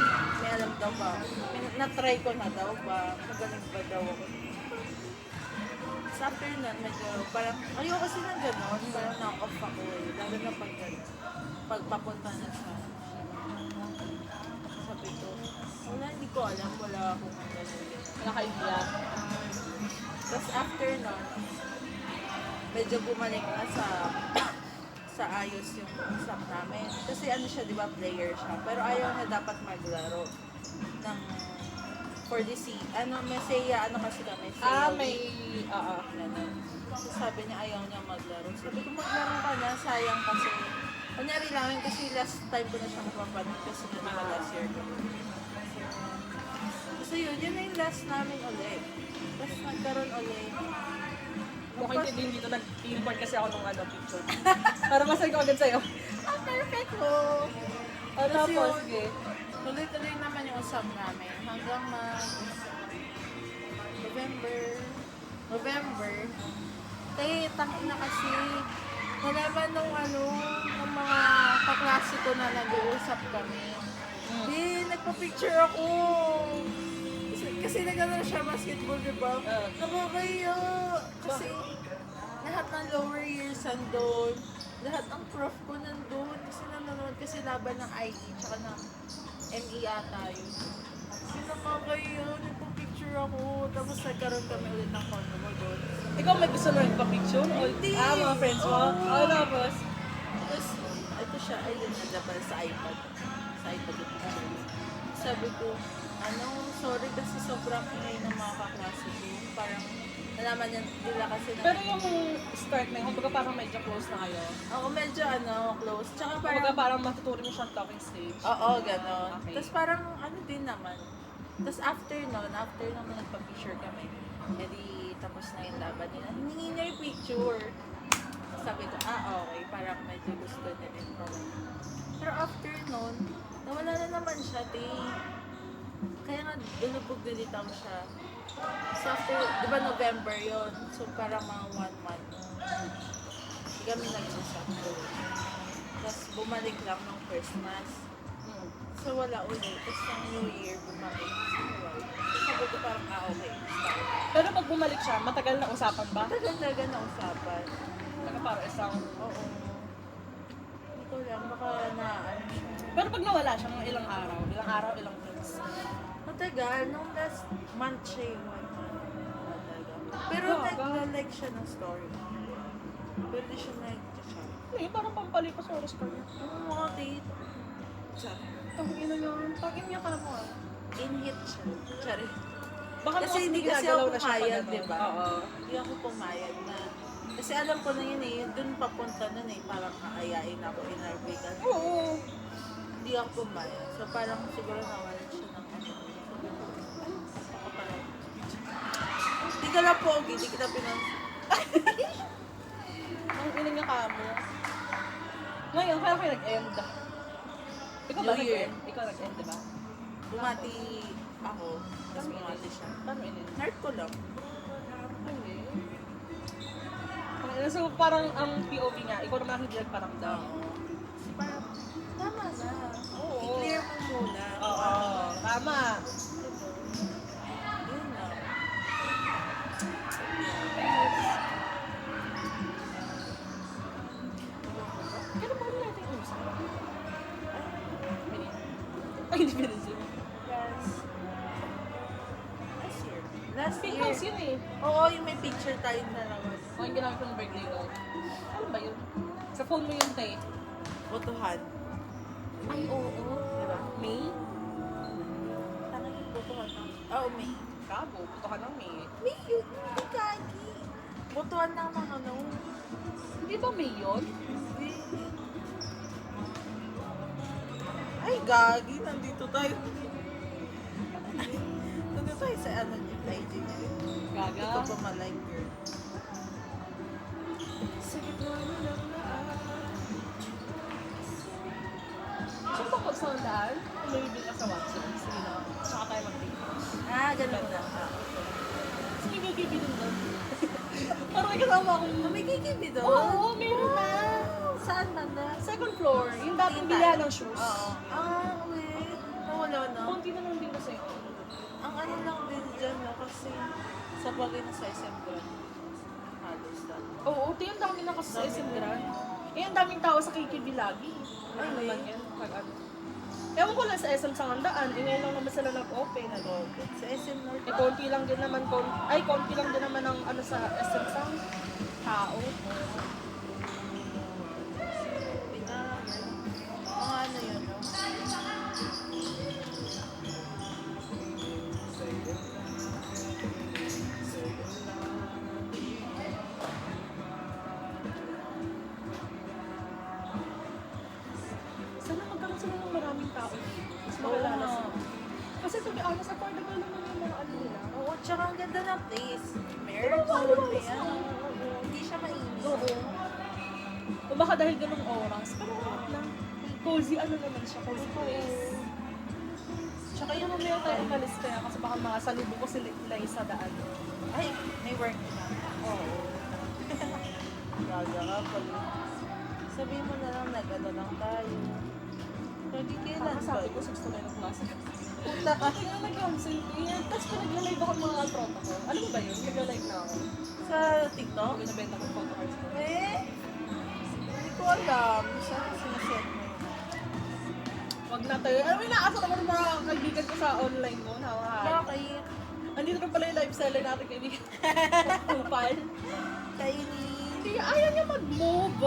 Speaker 2: may alam daw ba, na-try ko na daw ba, magaling ba daw ako. Tapos after nun, medyo, parang, ayoko kasi na gano'n, parang na-off ako eh, lalo na pag papunta na siya. Sabi ko, wala, hindi ko alam, wala akong gano'n.
Speaker 1: Wala ka idea.
Speaker 2: Tapos after nun, medyo bumalik na sa ayos yung usap namin. Kasi siya, di ba, player siya. Pero ayaw na dapat maglaro ng for the sea. Messeya, kasi kami.
Speaker 1: May...
Speaker 2: Ganun. So, sabi niya ayaw niya maglaro. Sabi ko, maglaro ka na, sayang kasi. Kunyari lang, kasi last time ko na siya mapapanood kasi na diba last year ko. So yun na yung last namin ulit. Tapos nagkaroon ulit.
Speaker 1: Mukhang hindi dito nag-import kasi ako ng picture. Para masay ko agad sa'yo.
Speaker 2: Perfect mo!
Speaker 1: Tapos,
Speaker 2: Tuloy-tuloy naman yung usap namin hanggang November. November. Tangin na kasi. Nalaman nung ng mga kaklase ko na nag-uusap kami. Nagpa-picture ako. Kasi nag-ano siya basketball, di ba? Nakakaya. Kasi lahat ng lower years nandun. Lahat ng prof ko nandun. Kasi nanonood kasi laban ng IE tsaka ng ME ata yun. Kasi nakakaya. Nagpa-picture ako. Tapos nagkaroon kami ulit ng kondo mo doon.
Speaker 1: Ikaw may gusto na nagpa-picture?
Speaker 2: Hindi.
Speaker 1: Mga friends mo? Tapos?
Speaker 2: Tapos, ito siya, ayun, nanda pala sa iPad. Sa iPad yung picture. Sabi ko, sorry kasi sobrang ingay ng mga kaklase ko. Parang, nalaman nila kasi na...
Speaker 1: Pero yung start na yun, kumbaga parang medyo close na kayo.
Speaker 2: Ako medyo, close. Tsaka
Speaker 1: Kumbaga
Speaker 2: parang...
Speaker 1: parang matuturo mo siyang talking stage.
Speaker 2: Oo, gano'n.
Speaker 1: Okay.
Speaker 2: Tapos parang, din naman. Tapos after nung nagpa-picture kami, edi tapos na yung laban nila. Hiningi niya yung picture. Sabi ko, okay, parang medyo gusto niya din pala. Pero after nun, nawala na naman siya, Kaya nga, dinupog-dilitaw siya. So after, di ba November yon, so parang mga 1 month. Hindi kami nag-usap doon. Tapos bumalik lang ng Christmas. So wala ulit. Tapos ng New Year, bumalik. So wala. Sabi ko parang, okay, stop.
Speaker 1: Pero pag bumalik siya, matagal na usapan ba?
Speaker 2: Tagal na usapan.
Speaker 1: Saka parang isang...
Speaker 2: Oo. Hindi ko lang, baka siya.
Speaker 1: Pero pag nawala siya, mga ilang araw, ilang weeks.
Speaker 2: Matagal, nung last month siya yung 1 month. Matagal. Pero nag-like siya ng story. Pero di siya nag-chat.
Speaker 1: Hindi, parang pampalipas oras pa niya.
Speaker 2: Yung mga date.
Speaker 1: Ang ina niya, pag-in niya ka na mo
Speaker 2: In-hit siya. Sorry.
Speaker 1: Baka
Speaker 2: Kasi hindi kasi
Speaker 1: ginagalaw
Speaker 2: ako
Speaker 1: na siya
Speaker 2: pumayag,
Speaker 1: pag ano.
Speaker 2: di ba?
Speaker 1: Oo.
Speaker 2: Hindi ako pumayag na. Kasi alam ko na yun yun dun papunta nun parang kaayain ako in our vegan.
Speaker 1: Oo.
Speaker 2: Hindi ako pumayag. So parang siguro nawalan siya ng Ako pala. Hindi ka na pogi, hindi kita
Speaker 1: Ang ina niya ka mo. Ngayon, kaya kayo nag-end. Ikaw ba
Speaker 2: New Year.
Speaker 1: nag-end? Ikaw nag-end, di ba?
Speaker 2: Bumati ako, tapos bumati siya.
Speaker 1: Paano in-end?
Speaker 2: Heart ko lang.
Speaker 1: Hindi. So parang ang POV nga, ikaw naman hindi nagparamdam.
Speaker 2: Parang, tama na.
Speaker 1: Oo.
Speaker 2: I-clear mo muna.
Speaker 1: Oo, tama.
Speaker 2: Yun na.
Speaker 1: Kailan ba ulit natin usap? Ay, hindi pinansin.
Speaker 2: Last year. Last
Speaker 1: Pink
Speaker 2: year.
Speaker 1: house yun eh.
Speaker 2: Oo, yung may picture tayong dalawa.
Speaker 1: O, yung ginamit ko ng birthday ko. Ano ba yun? Sa phone mo yun, Tay.
Speaker 2: Botohan.
Speaker 1: Ay, oo.
Speaker 2: Diba?
Speaker 1: May?
Speaker 2: Tanang yung botohan ng... Oo, May.
Speaker 1: Kabo, puto ka ng May.
Speaker 2: May yun. Hindi kagi. Botohan ng mga
Speaker 1: Hindi ba May yun?
Speaker 2: Ay, gagi. Nandito tayo. Nandito tayo sa IG niya.
Speaker 1: Gaga.
Speaker 2: Ito pa ma-like girl.
Speaker 1: Saan ba pag sa handaan? Umibig ka sa WhatsApp. Sige na. Tsaka tayo mag-pictures.
Speaker 2: Ganun na.
Speaker 1: Sige, may kibi din doon. Parang may kasama akong...
Speaker 2: May kikibi doon?
Speaker 1: Oo, meron na.
Speaker 2: Saan banda?
Speaker 1: Second floor. Yung dating bilihan ng shoes.
Speaker 2: Oo. Wait. Nawala na.
Speaker 1: Konti na lang din kasi.
Speaker 2: Ang ano lang din dyan, no? Kasi sa bagay na sa SM Grand. Halos lang.
Speaker 1: Oo, yung dami na kasi sa SM Grand. Eh, ang daming tao sa KKB lagi.
Speaker 2: Ay,
Speaker 1: Ano
Speaker 2: may.
Speaker 1: naman yan? Pag ano. Ewan ko lang sa SM Sangandaan. Eh, ngayon lang naman sila nag-open.
Speaker 2: Sa SM North.
Speaker 1: Eh, konti lang din naman, konti lang din naman ang ano sa SM Sang tao.
Speaker 2: Mga ano yun, no?
Speaker 1: Sana magkaroon sila ng maraming tao. Mas makalala
Speaker 2: Oo.
Speaker 1: sila. Kasi to be honest, affordable naman yung mga ano nila.
Speaker 2: Oo, tsaka ang ganda ng place. May
Speaker 1: Pero
Speaker 2: aircon,
Speaker 1: ano,
Speaker 2: may ano. Hindi siya mainit.
Speaker 1: Oo. O baka dahil ganung oras. Pero wala lang. Cozy ano naman siya, cozy place. Tsaka yung mamaya tayo umalis kaya kasi baka masalubong ko sila sa daan.
Speaker 2: Ay, may work na.
Speaker 1: Oo.
Speaker 2: Gaga ka pala. Sabihin mo na lang, nag-ano lang tayo. Pwede kailan ba?
Speaker 1: Sabi ko, 6 to 9 ang klase.
Speaker 2: Punta ka
Speaker 1: Kaya nag-cancel ko yan. Tapos pinag-live ako ng mga tropa ko. Alam mo ba yun? Nag-live na ako.
Speaker 2: sa TikTok.
Speaker 1: Binabenta ko yung photo cards ko.
Speaker 2: Eh, hindi ko alam. Saan sinasend mo yun?
Speaker 1: Wag na tayo. Alam mo, inaasok ako ng mga kaibigan ko sa online mo.
Speaker 2: Bakit?
Speaker 1: Andito rin pala yung live seller natin kaibigan. Kupal.
Speaker 2: Kainin.
Speaker 1: Hindi, ayaw niya mag-move.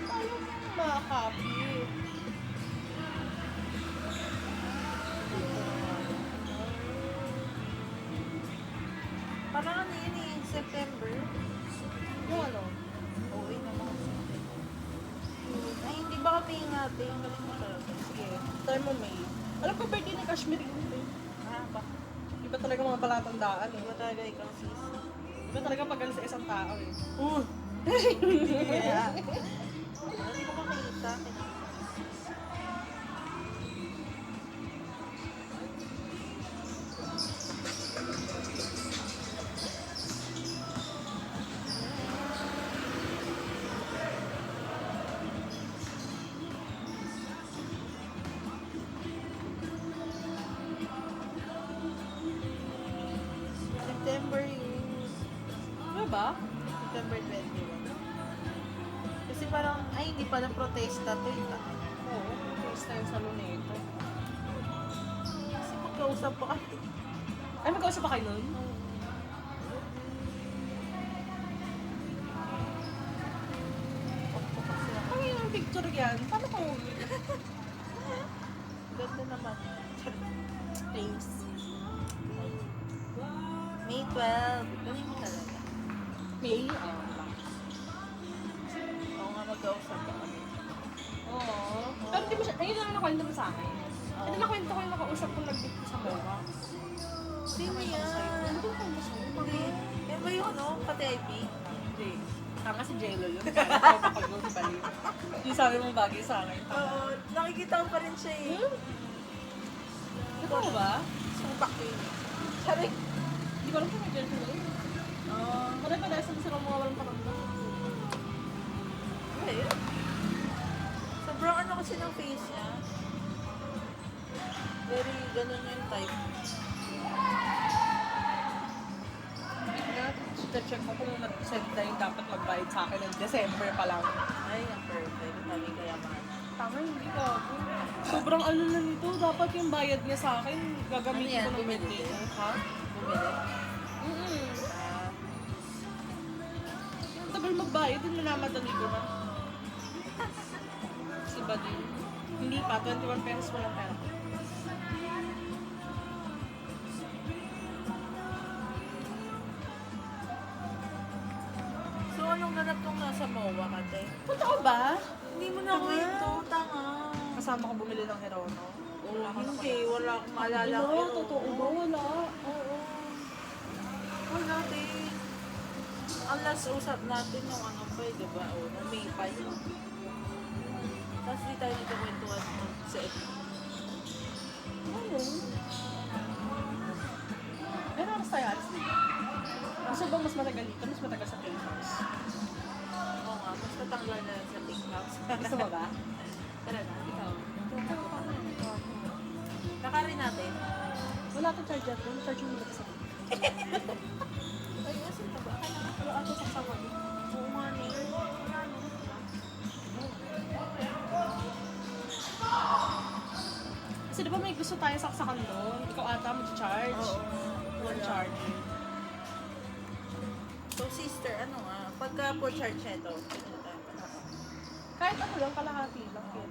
Speaker 1: Ayaw niya makakapi.
Speaker 2: Parang ano yun eh, September.
Speaker 1: Yung ano?
Speaker 2: Uwi na mga September. Ay, hindi ba kami ingati? Galing mo talaga.
Speaker 1: Sige. Time mo May. Alam ko birthday ni Kashmir yun.
Speaker 2: Ah, ba?
Speaker 1: Iba talaga mga palatandaan eh.
Speaker 2: Iba talaga ikaw, sis.
Speaker 1: Iba talaga pag sa isang tao eh.
Speaker 2: Kaya, hindi ko makita. September is
Speaker 1: Ano ba?
Speaker 2: September 21. Kasi parang, ay, hindi pala protesta to eh.
Speaker 1: Oo. First time sa Luneta.
Speaker 2: Kasi magkausap pa kami.
Speaker 1: Ay, magkausap pa kayo nun?
Speaker 2: Opo kasi ako.
Speaker 1: Ano yung picture yan? Paano ko?
Speaker 2: Ganda naman.
Speaker 1: Thanks.
Speaker 2: May 12. Galing mo talaga.
Speaker 1: May?
Speaker 2: Oo nga, magkausap pa kami.
Speaker 1: Oo. Pero di mo siya, ayun lang nakwento mo sa akin.
Speaker 2: Oo.
Speaker 1: Ito nakwento ko yung nakausap ko nag-dip ko sa MOA.
Speaker 2: Sino yan?
Speaker 1: Ano ba yung sa'yo?
Speaker 2: Hindi. Yan ba yung ano? Ka-TIP?
Speaker 1: Hindi. Tama si Jello yun. Kaya kapag yung balik. Yung sabi mong bagay sa akin.
Speaker 2: Oo. Nakikita ko pa rin siya eh.
Speaker 1: Totoo ba?
Speaker 2: Sumbak yun. Sabi.
Speaker 1: Hindi ko alam kung may Jello yun. Parang pala sa mga walang paramdam.
Speaker 2: Ayun. Sobrang ano kasi ng face niya. Very ganun yung type.
Speaker 1: Check ko kung nag-send na yung dapat magbayad sa akin ng December pa lang.
Speaker 2: Ay, ang perfect. Kami kaya man.
Speaker 1: Tama, hindi ko. Sobrang ano na nito. Dapat yung bayad niya sa akin,
Speaker 2: Ano
Speaker 1: gagamitin
Speaker 2: yan?
Speaker 1: ko ng
Speaker 2: Bumili
Speaker 1: maintenance.
Speaker 2: din?
Speaker 1: Ha?
Speaker 2: Bumili.
Speaker 1: Mm-mm. Yung tagal magbayad, yung nanamadali ko na. Si Badin. Hindi pa, 21 pesos mo lang pera ko.
Speaker 2: So, anong ganap nung nasa MOA ka, te?
Speaker 1: Totoo ba?
Speaker 2: Hindi mo na kwento. Tanga.
Speaker 1: Kasama ko bumili ng Herono. Wala ko na
Speaker 2: Hindi, wala akong maalala
Speaker 1: Wala,
Speaker 2: ko.
Speaker 1: totoo ba? Wala.
Speaker 2: Oo. Wala, te. Ang last usap natin nung ano pa eh, di ba? O, nung May pa yun. Tapos di tayo dito kwentuhan mo sa
Speaker 1: Ano? Ano oras tayo alis dito? Gusto bang mas matagal dito? Mas matagal sa Playhouse?
Speaker 2: Oo nga, mas natanggal na sa TikToks.
Speaker 1: Gusto mo ba?
Speaker 2: Tara na, ikaw. Kakarin natin.
Speaker 1: Wala akong charger doon. Charger mo ba sa dito?
Speaker 2: Ay, asan na ba?
Speaker 1: Wala akong saksakan.
Speaker 2: Oo nga ni. Wala no.
Speaker 1: Kasi di ba may gusto tayo saksakan doon? Ikaw ata mag-charge.
Speaker 2: Oo.
Speaker 1: One
Speaker 2: Wala.
Speaker 1: charger.
Speaker 2: So sister, ano nga, pagka po charge nito, pinili tayo pa na.
Speaker 1: Kahit ano lang, kalahati lang. Kaya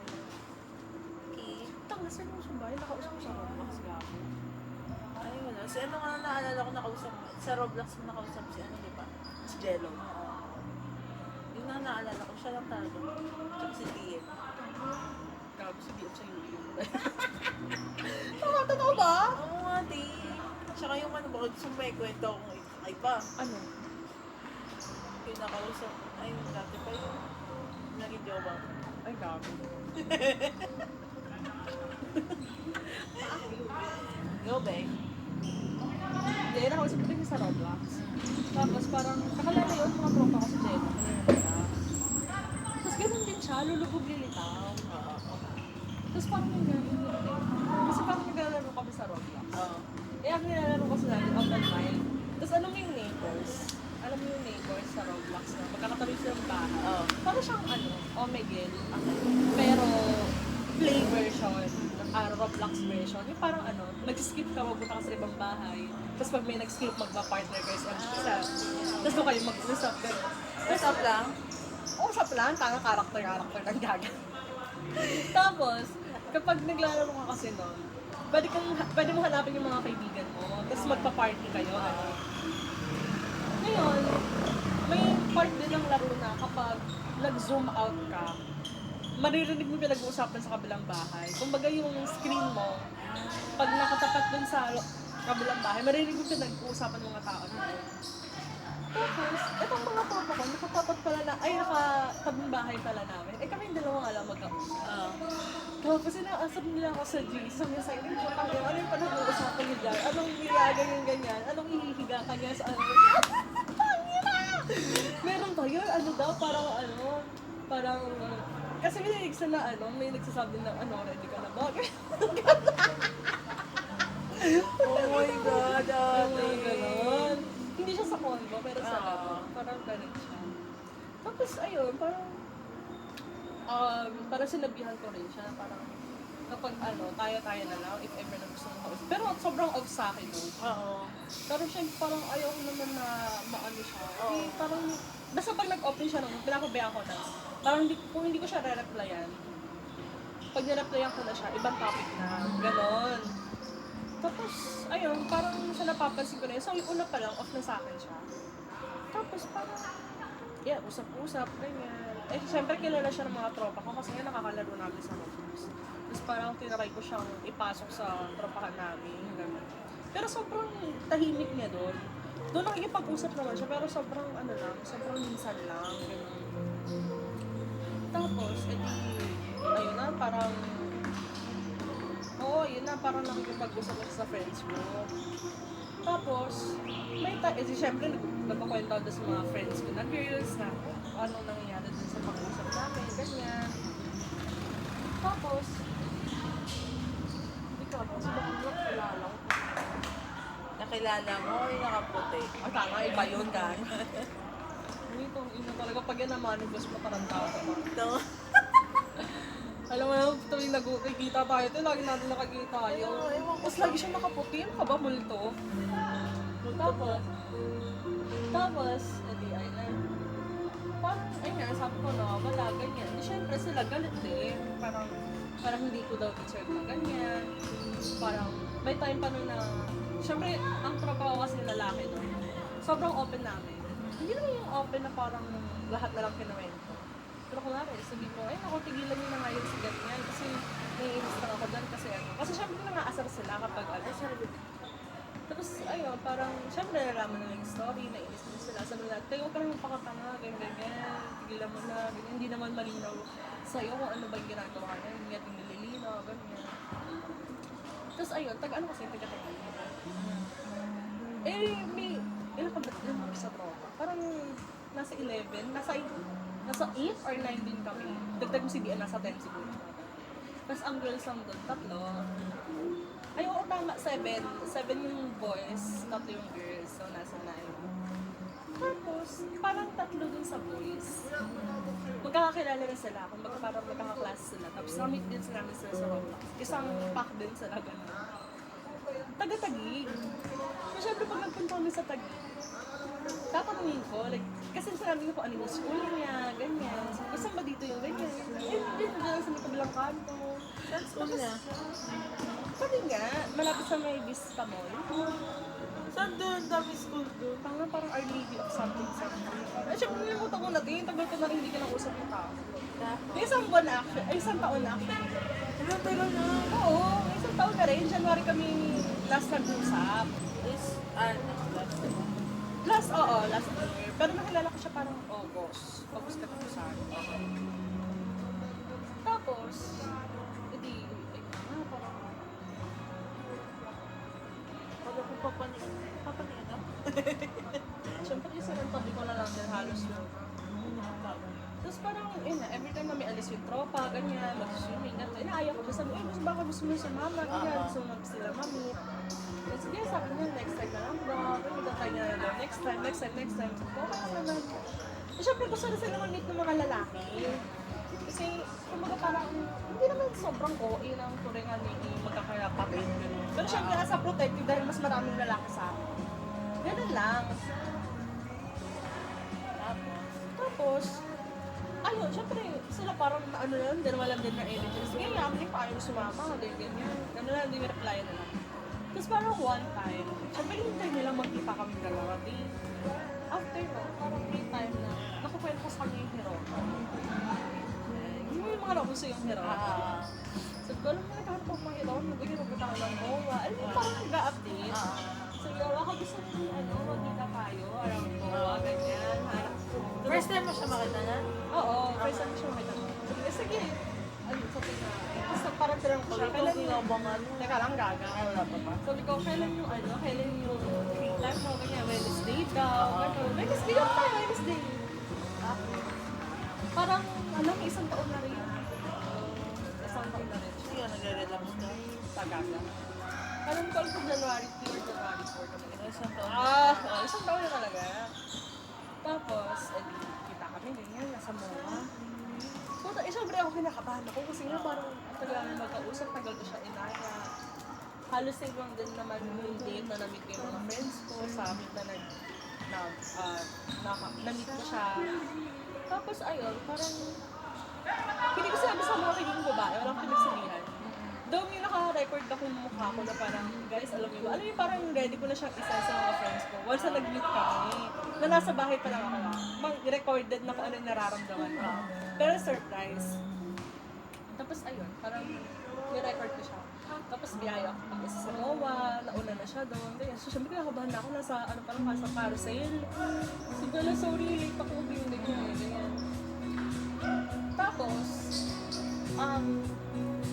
Speaker 2: Okay.
Speaker 1: Tanga, saan mo siya ba? Yung nakausap ko sa Roblox. Gabi.
Speaker 2: Ay, wala. Si ano nga naalala ko nakausap, sa Roblox mo nakausap si ano, di ba?
Speaker 1: Si Jello.
Speaker 2: Yung nga naalala ko, siya lang talaga. Tsaka si DM.
Speaker 1: Gabi, si BF sa YouTube. Tama, totoo ba?
Speaker 2: Oo nga, di. Tsaka yung ano, bakit gusto mo may kwento akong ay pa.
Speaker 1: Ano?
Speaker 2: Yung nakausap, ay, dati pa yun. Naging jowa.
Speaker 1: Ay, gabi.
Speaker 2: Go, babe.
Speaker 1: Hindi, nakausap ko din sa Roblox. Tapos parang, nakalala yun, mga tropa ko sa Jenna. Tapos ganun din siya, lulubog lilitaw. Tapos parang naglalaro. Kasi parang naglalaro kami sa Roblox. Eh, ang nilalaro ko sila, open mind. Tapos alam mo yung neighbors? Alam mo yung neighbors sa Roblox na magkakatabi silang bahay. Parang siyang Omegle. Pero, play version. Roblox version. Yung parang nag-skip ka, mabuta ka sa ibang bahay. Tapos pag may nag-skip, magpa-partner kayo sa isa. Tapos doon kayo mag-usap.
Speaker 2: Usap lang?
Speaker 1: Usap lang, tanga karakter ng gaga. Tapos, kapag naglalaro ka kasi nun, pwede mo hanapin yung mga kaibigan mo, tapos magpa-party kayo. Ngayon, may part din ng laro na kapag nag-zoom out ka, maririnig mo pinag-uusapan sa kabilang bahay. Kumbaga yung screen mo, pag nakatapat dun sa kabilang bahay, maririnig mo pinag-uusapan ng mga tao dito. Tapos, itong mga tropa ko, nakatapat pala na, nakatabing bahay pala namin. Eh kami yung dalawang alam mag-uusap. Tapos inaasap nila ako sa G, sabi sa akin, ano yung panag-uusapan niyo dyan? Anong nilaga yung ganyan? Anong ihihiga ka niya sa ano? Meron ba yun? Ano daw? Parang, kasi may narinig sa na may nagsasabi na, ready ka na ba?
Speaker 2: Oh my God, ate.
Speaker 1: Ganon. Hindi siya sa convo, pero sa parang ganon siya. Tapos ayun, parang sinabihan ko rin siya, parang kapag tayo na lang, if ever na gusto mo kausap. Pero sobrang off sa akin nun. Pero syempre parang ayaw ko naman na maano siya. Eh, parang, basta pag nag-open siya nung, pinapabayaan ko na. Parang kung hindi ko siya re-replyan, pag nireplyan ko na siya, ibang topic na, ganon. Tapos, ayun, parang siya napapansin ko na yun. So, yung una pa lang, off na sa akin siya. Tapos, parang, usap-usap, ganyan. Eh, syempre, kilala siya ng mga tropa ko kasi nga nakakalaro namin sa Roblox. Tapos, parang tinry ko siyang ipasok sa tropahan namin, ganyan. Pero sobrang tahimik niya doon. Doon nakikipag-usap naman siya, pero sobrang sobrang minsan lang, ganyan. Tapos, ayun na, parang, yun na, parang nakikipag-usap ako sa friends ko. Tapos, siyempre, nagpakwento ako sa mga friends ko na girls na ano nangyayari dun sa pag-usap namin, ganyan. Tapos, ikaw ba, sa bakit kilala ko?
Speaker 2: Nakilala mo, yung nakaputi.
Speaker 1: Tama, iba yun, gan. Itong ina talaga, pag yan naman, gusto mo tarantado ka.
Speaker 2: Ito.
Speaker 1: Alam mo na, tuwing nagkikita tayo, lagi natin nakakita tayo. Tapos lagi siya nakaputi, ano ka ba, multo? Tapos, ayun. Parang, ayun nga, sabi ko na, wala, ganyan. Di syempre sila galit din. Parang hindi ko daw deserve na ganyan. Parang, may time pa nun na, syempre, ang tropa ko kasi lalaki doon. Sobrang open namin. Hindi naman yung open na parang lahat na lang kinuwento. Pero kunwari, sabi ko, ako tigilan nyo na nga yung sigat niyan kasi naiinis na ako doon kasi Kasi syempre nangaasar sila kapag Tapos ayun, parang syempre nalaman na yung story, naiinis din sila. Sabi nila, tayo ka naman pakatanga, ganyan, tigilan mo na, ganyan. Hindi naman malinaw sa'yo kung ano ba yung ginagawa niya, hindi natin nililinaw, ganyan. Tapos ayun, kasi taga-taga. May ilang kami sa tropa. Parang nasa 11, nasa 8 or 9 din kami. Dagdag mo si Dian, nasa 10 siguro. Tapos ang girls lang doon, 3. Ay, oo, tama, 7. 7 yung boys, 3 yung girls. So, nasa 9. Tapos, parang 3 dun sa boys. Magkakakilala na sila. Parang magkakaklase sila. Tapos, na-meet din sila sa Roblox. Isang pack din sila, gano'n. Taga-Taguig. So, syempre, pag nagpunta kami sa Taguig, tatanungin ko, kasi sinabi ko ano yung school niya, ganyan. So, gusto ba dito yung ganyan? Hindi na sa may kabilang kanto.
Speaker 2: Saan school niya?
Speaker 1: Sabi nga, malapit sa may Vista Mall.
Speaker 2: Saan doon? Dami school doon.
Speaker 1: Parang Our Lady of something. Siyempre, nilimutan ko na din. Tagal ko na rin hindi ka nang usap yung tao. May isang buwan na isang taon na actually.
Speaker 2: Tagal na.
Speaker 1: Oo, may isang taon na rin. January kami last nag-usap. Last year. Pero nakilala ko siya parang August. August ka tapos Tapos, parang
Speaker 2: kung papaniin ako.
Speaker 1: Siyempre, isa ng tabi ko na lang din halos yun. Tapos parang, yun na, every time na may alis yung tropa, ganyan, mag-swimming, ganyan, inaaya ko siya, sabi, baka gusto mo sumama, ganyan, gusto mo sila mamit. Tapos sige, sabi niya, next time na lang daw, magkakay niya na daw, next time. Sabi ko, okay naman. Eh, syempre, gusto na sila mamit ng mga lalaki. Kasi, kumbaga parang, hindi naman sobrang OA ng turingan ni magkakayapapin. Pero syempre, nasa protective dahil mas maraming lalaki sa akin. Ganun lang. Tapos, ayun, syempre, sila parang ano lang, dalawa lang din na energy. Sige, yaman pa ayaw sumama, ganyan. Ganun lang, hindi reply na lang. Tapos parang one time, syempre hintay nilang magkita kami dalawa. After no, parang free time na, nakakwento sa kanya yung hero. Yung mga nakuso yung hero. Sabi ko, alam mo, nagkahanap ako mga hero, nag-hero ko tayo ng Goa. Alam mo, parang nag-update. Sabi ko, ako gusto niyo, magkita tayo, around Goa, ganyan.
Speaker 2: First time mo siya makita na?
Speaker 1: Oo, first time siya makita. Sabi ko, sige. Ano, sabi na, basta parang tinanong ko siya, kailan yung... Teka lang, gaga. Sabi ko, kailan yung free time mo, ganyan, Wednesday daw, gano'n. Wednesday yung tayo, Wednesday. Parang, isang taon na rin. Isang taon na rin.
Speaker 2: Sige, nagre-relax ka.
Speaker 1: Tagaga. Alam ko, kung January 3 or January 4 kami.
Speaker 2: Isang taon.
Speaker 1: Isang taon na talaga. Tapos, kita kami ganyan, nasa MOA. So, syempre ako kinakabahan ako kasi nga parang ang tagal namin magkausap, tagal ko siya inaya. Halos same lang din naman yung date na na-meet ko yung mga friends ko sa amin na na-meet ko siya. Tapos ayun, parang hindi ko sinabi sa mga kaibigan babae, walang pinagsabihan. Though may naka-record ako ng mukha ko na parang, guys, alam mo parang ready ko na siyang isa sa mga friends ko. Once na nag-meet kami, na nasa bahay pa lang ako, recorded na kung ano yung nararamdaman ko. Pero surprise. Tapos ayun, parang ni-record ko siya. Tapos biyaya ako mag-isa sa MOA, nauna na siya doon. Kaya so, syempre nakabahan na ako, nasa nasa carousel. Siguro na sorry, late ako ganyan. Tapos,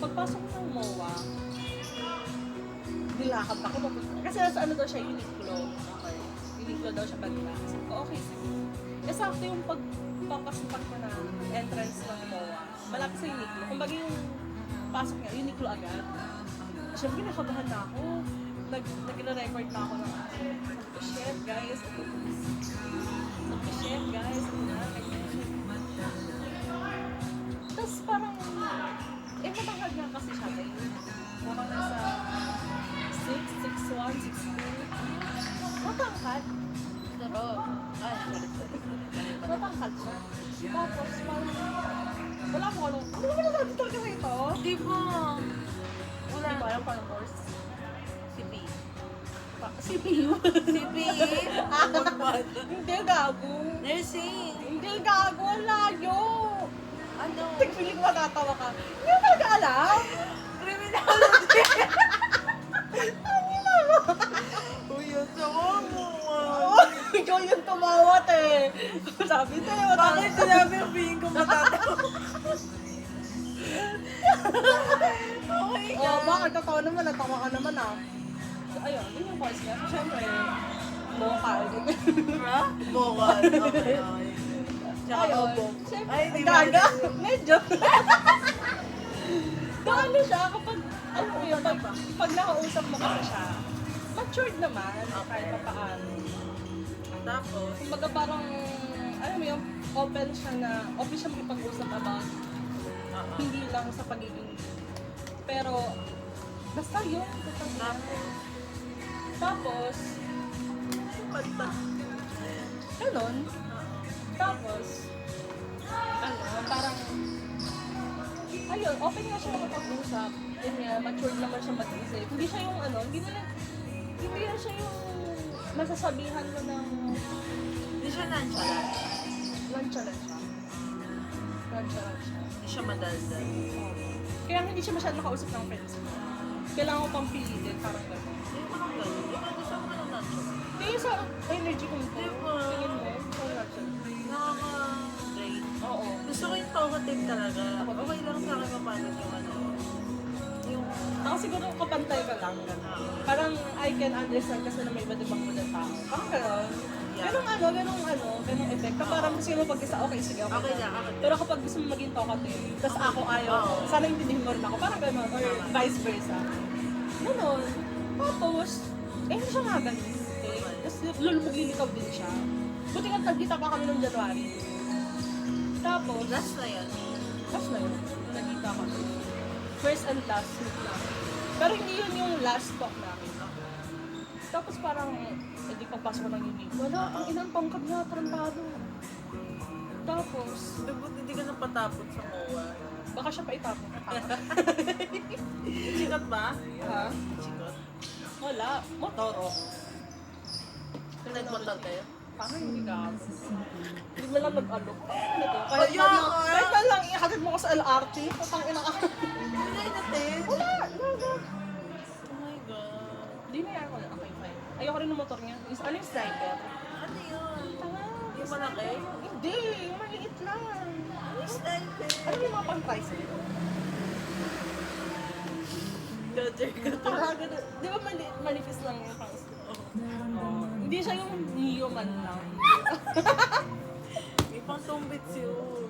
Speaker 1: pagpasok ng MOA, nilakad ako papunta. Kasi nasa ano daw siya, Uniqlo. Okay. Uniqlo daw siya banda. Sabi ko, okay, sige. Eh, sakto yung pagpapasukan ko na entrance ng MOA. Malapit sa Uniqlo. Kung bagay yung pasok niya, Uniqlo agad. Siyempre, nakabahan na ako. Nag-record na ako ng sabi ko, shit, guys. Tapos parang, matangkad nga kasi siya tayo. Parang nasa 6'1", 6'2". Matangkad.
Speaker 2: Pero,
Speaker 1: Matangkad siya. Tapos parang, wala mo ano ba natin talaga ito?
Speaker 2: di ba?
Speaker 1: Wala. Di ba alam paano course?
Speaker 2: Si P.
Speaker 1: Si Piyo.
Speaker 2: Si P?
Speaker 1: Hindi, gago.
Speaker 2: Nursing.
Speaker 1: Hindi, gago. Layo.
Speaker 2: Ano?
Speaker 1: Tigpiling ko matatawa ka. Hindi mo talaga alam.
Speaker 2: Criminology.
Speaker 1: Ano mo?
Speaker 2: Uy, yung sawa mo.
Speaker 1: Ikaw yung tumawat eh. Sabi sa'yo.
Speaker 2: Bakit sinabi yung feeling ko matatawa? Okay ka.
Speaker 1: Oh, bakit? Totoo naman. Natawa ka naman ah. So, ayun, yun yung course niya. So, syempre, vocal.
Speaker 2: Ha? Vocal. Okay. Tsaka
Speaker 1: Ayun.
Speaker 2: obo.
Speaker 1: Syempre,
Speaker 2: Ay, di ba?
Speaker 1: gaga. Medyo. Ano siya, kapag, ano mo yun, pag nakausap mo kasi siya, matured naman, kahit pa paano.
Speaker 2: Tapos,
Speaker 1: Kumbaga parang, alam mo yung open siya makipag-usap about hindi lang sa pagiging pero basta yun. Tapos ganun. Tapos parang ayun, open nga siya makapag-usap. Yun nga, matured naman siya mag-isip. Hindi siya yung hindi na siya yung masasabihan mo ng
Speaker 2: hindi siya nonchalant.
Speaker 1: nonchalant siya.
Speaker 2: Hindi siya madaldal.
Speaker 1: Kaya hindi siya masyadong nakausap ng friends mo. Kailangan ko pang pilitin, parang gano'n.
Speaker 2: Hindi ko lang gano'n. Di ba gusto ko ng nonchalant?
Speaker 1: Kaya sa energy ko nito,
Speaker 2: Diba?
Speaker 1: tingin mo, nonchalant.
Speaker 2: Nakaka-drain.
Speaker 1: Oo.
Speaker 2: Gusto ko yung talkative talaga. Okay lang sa akin mapanood yung ano. Yung
Speaker 1: Ako siguro kapantay ka lang. Parang I can understand kasi na may iba't ibang mga tao. Parang gano'n. Ganong epekto. Parang gusto mo pag-isa, okay, sige,
Speaker 2: Okay lang, okay.
Speaker 1: Pero kapag gusto mo maging talkative, tapos ako ayaw, sana intindihin mo rin ako. Parang gano'n, or vice versa. Gano'n. Tapos, hindi siya magaling. Tapos lulubog-lilikaw din siya. Buti nga tagkita pa kami noong January. Tapos,
Speaker 2: Last na yun.
Speaker 1: last na yun, nagkita kami. First and last week na. Pero hindi yun yung last talk namin. Tapos parang, hindi pagpasok ko ng unit. Wala, ang inang pangkag na, tarantado. Tapos,
Speaker 2: Dapat hindi ka napatapot sa MOA.
Speaker 1: baka siya pa itapon.
Speaker 2: Sikat ba?
Speaker 1: Ha?
Speaker 2: Sikat.
Speaker 1: Wala, motoro.
Speaker 2: Nagmotor kayo?
Speaker 1: Parang hindi ka. Hindi mo lang nag-alok. Ano to?
Speaker 2: Ayoko,
Speaker 1: Kahit man lang ihatid mo ko sa LRT, patang ina ka.
Speaker 2: Hindi natin.
Speaker 1: Wala.
Speaker 2: Oh my God.
Speaker 1: Hindi na yan ko. Okay, fine. Ayoko rin ng motor niya. Ano yung sniper?
Speaker 2: Ano yun?
Speaker 1: Tanga.
Speaker 2: Yung malaki?
Speaker 1: Hindi, yung maliit lang.
Speaker 2: Ano yung sniper?
Speaker 1: Ano yung mga pang-tricycle?
Speaker 2: Dodger ka to.
Speaker 1: Tanga, ganun. Di ba manifest lang yung pang Hindi siya yung Neo man lang.
Speaker 2: May pang tumbits yun.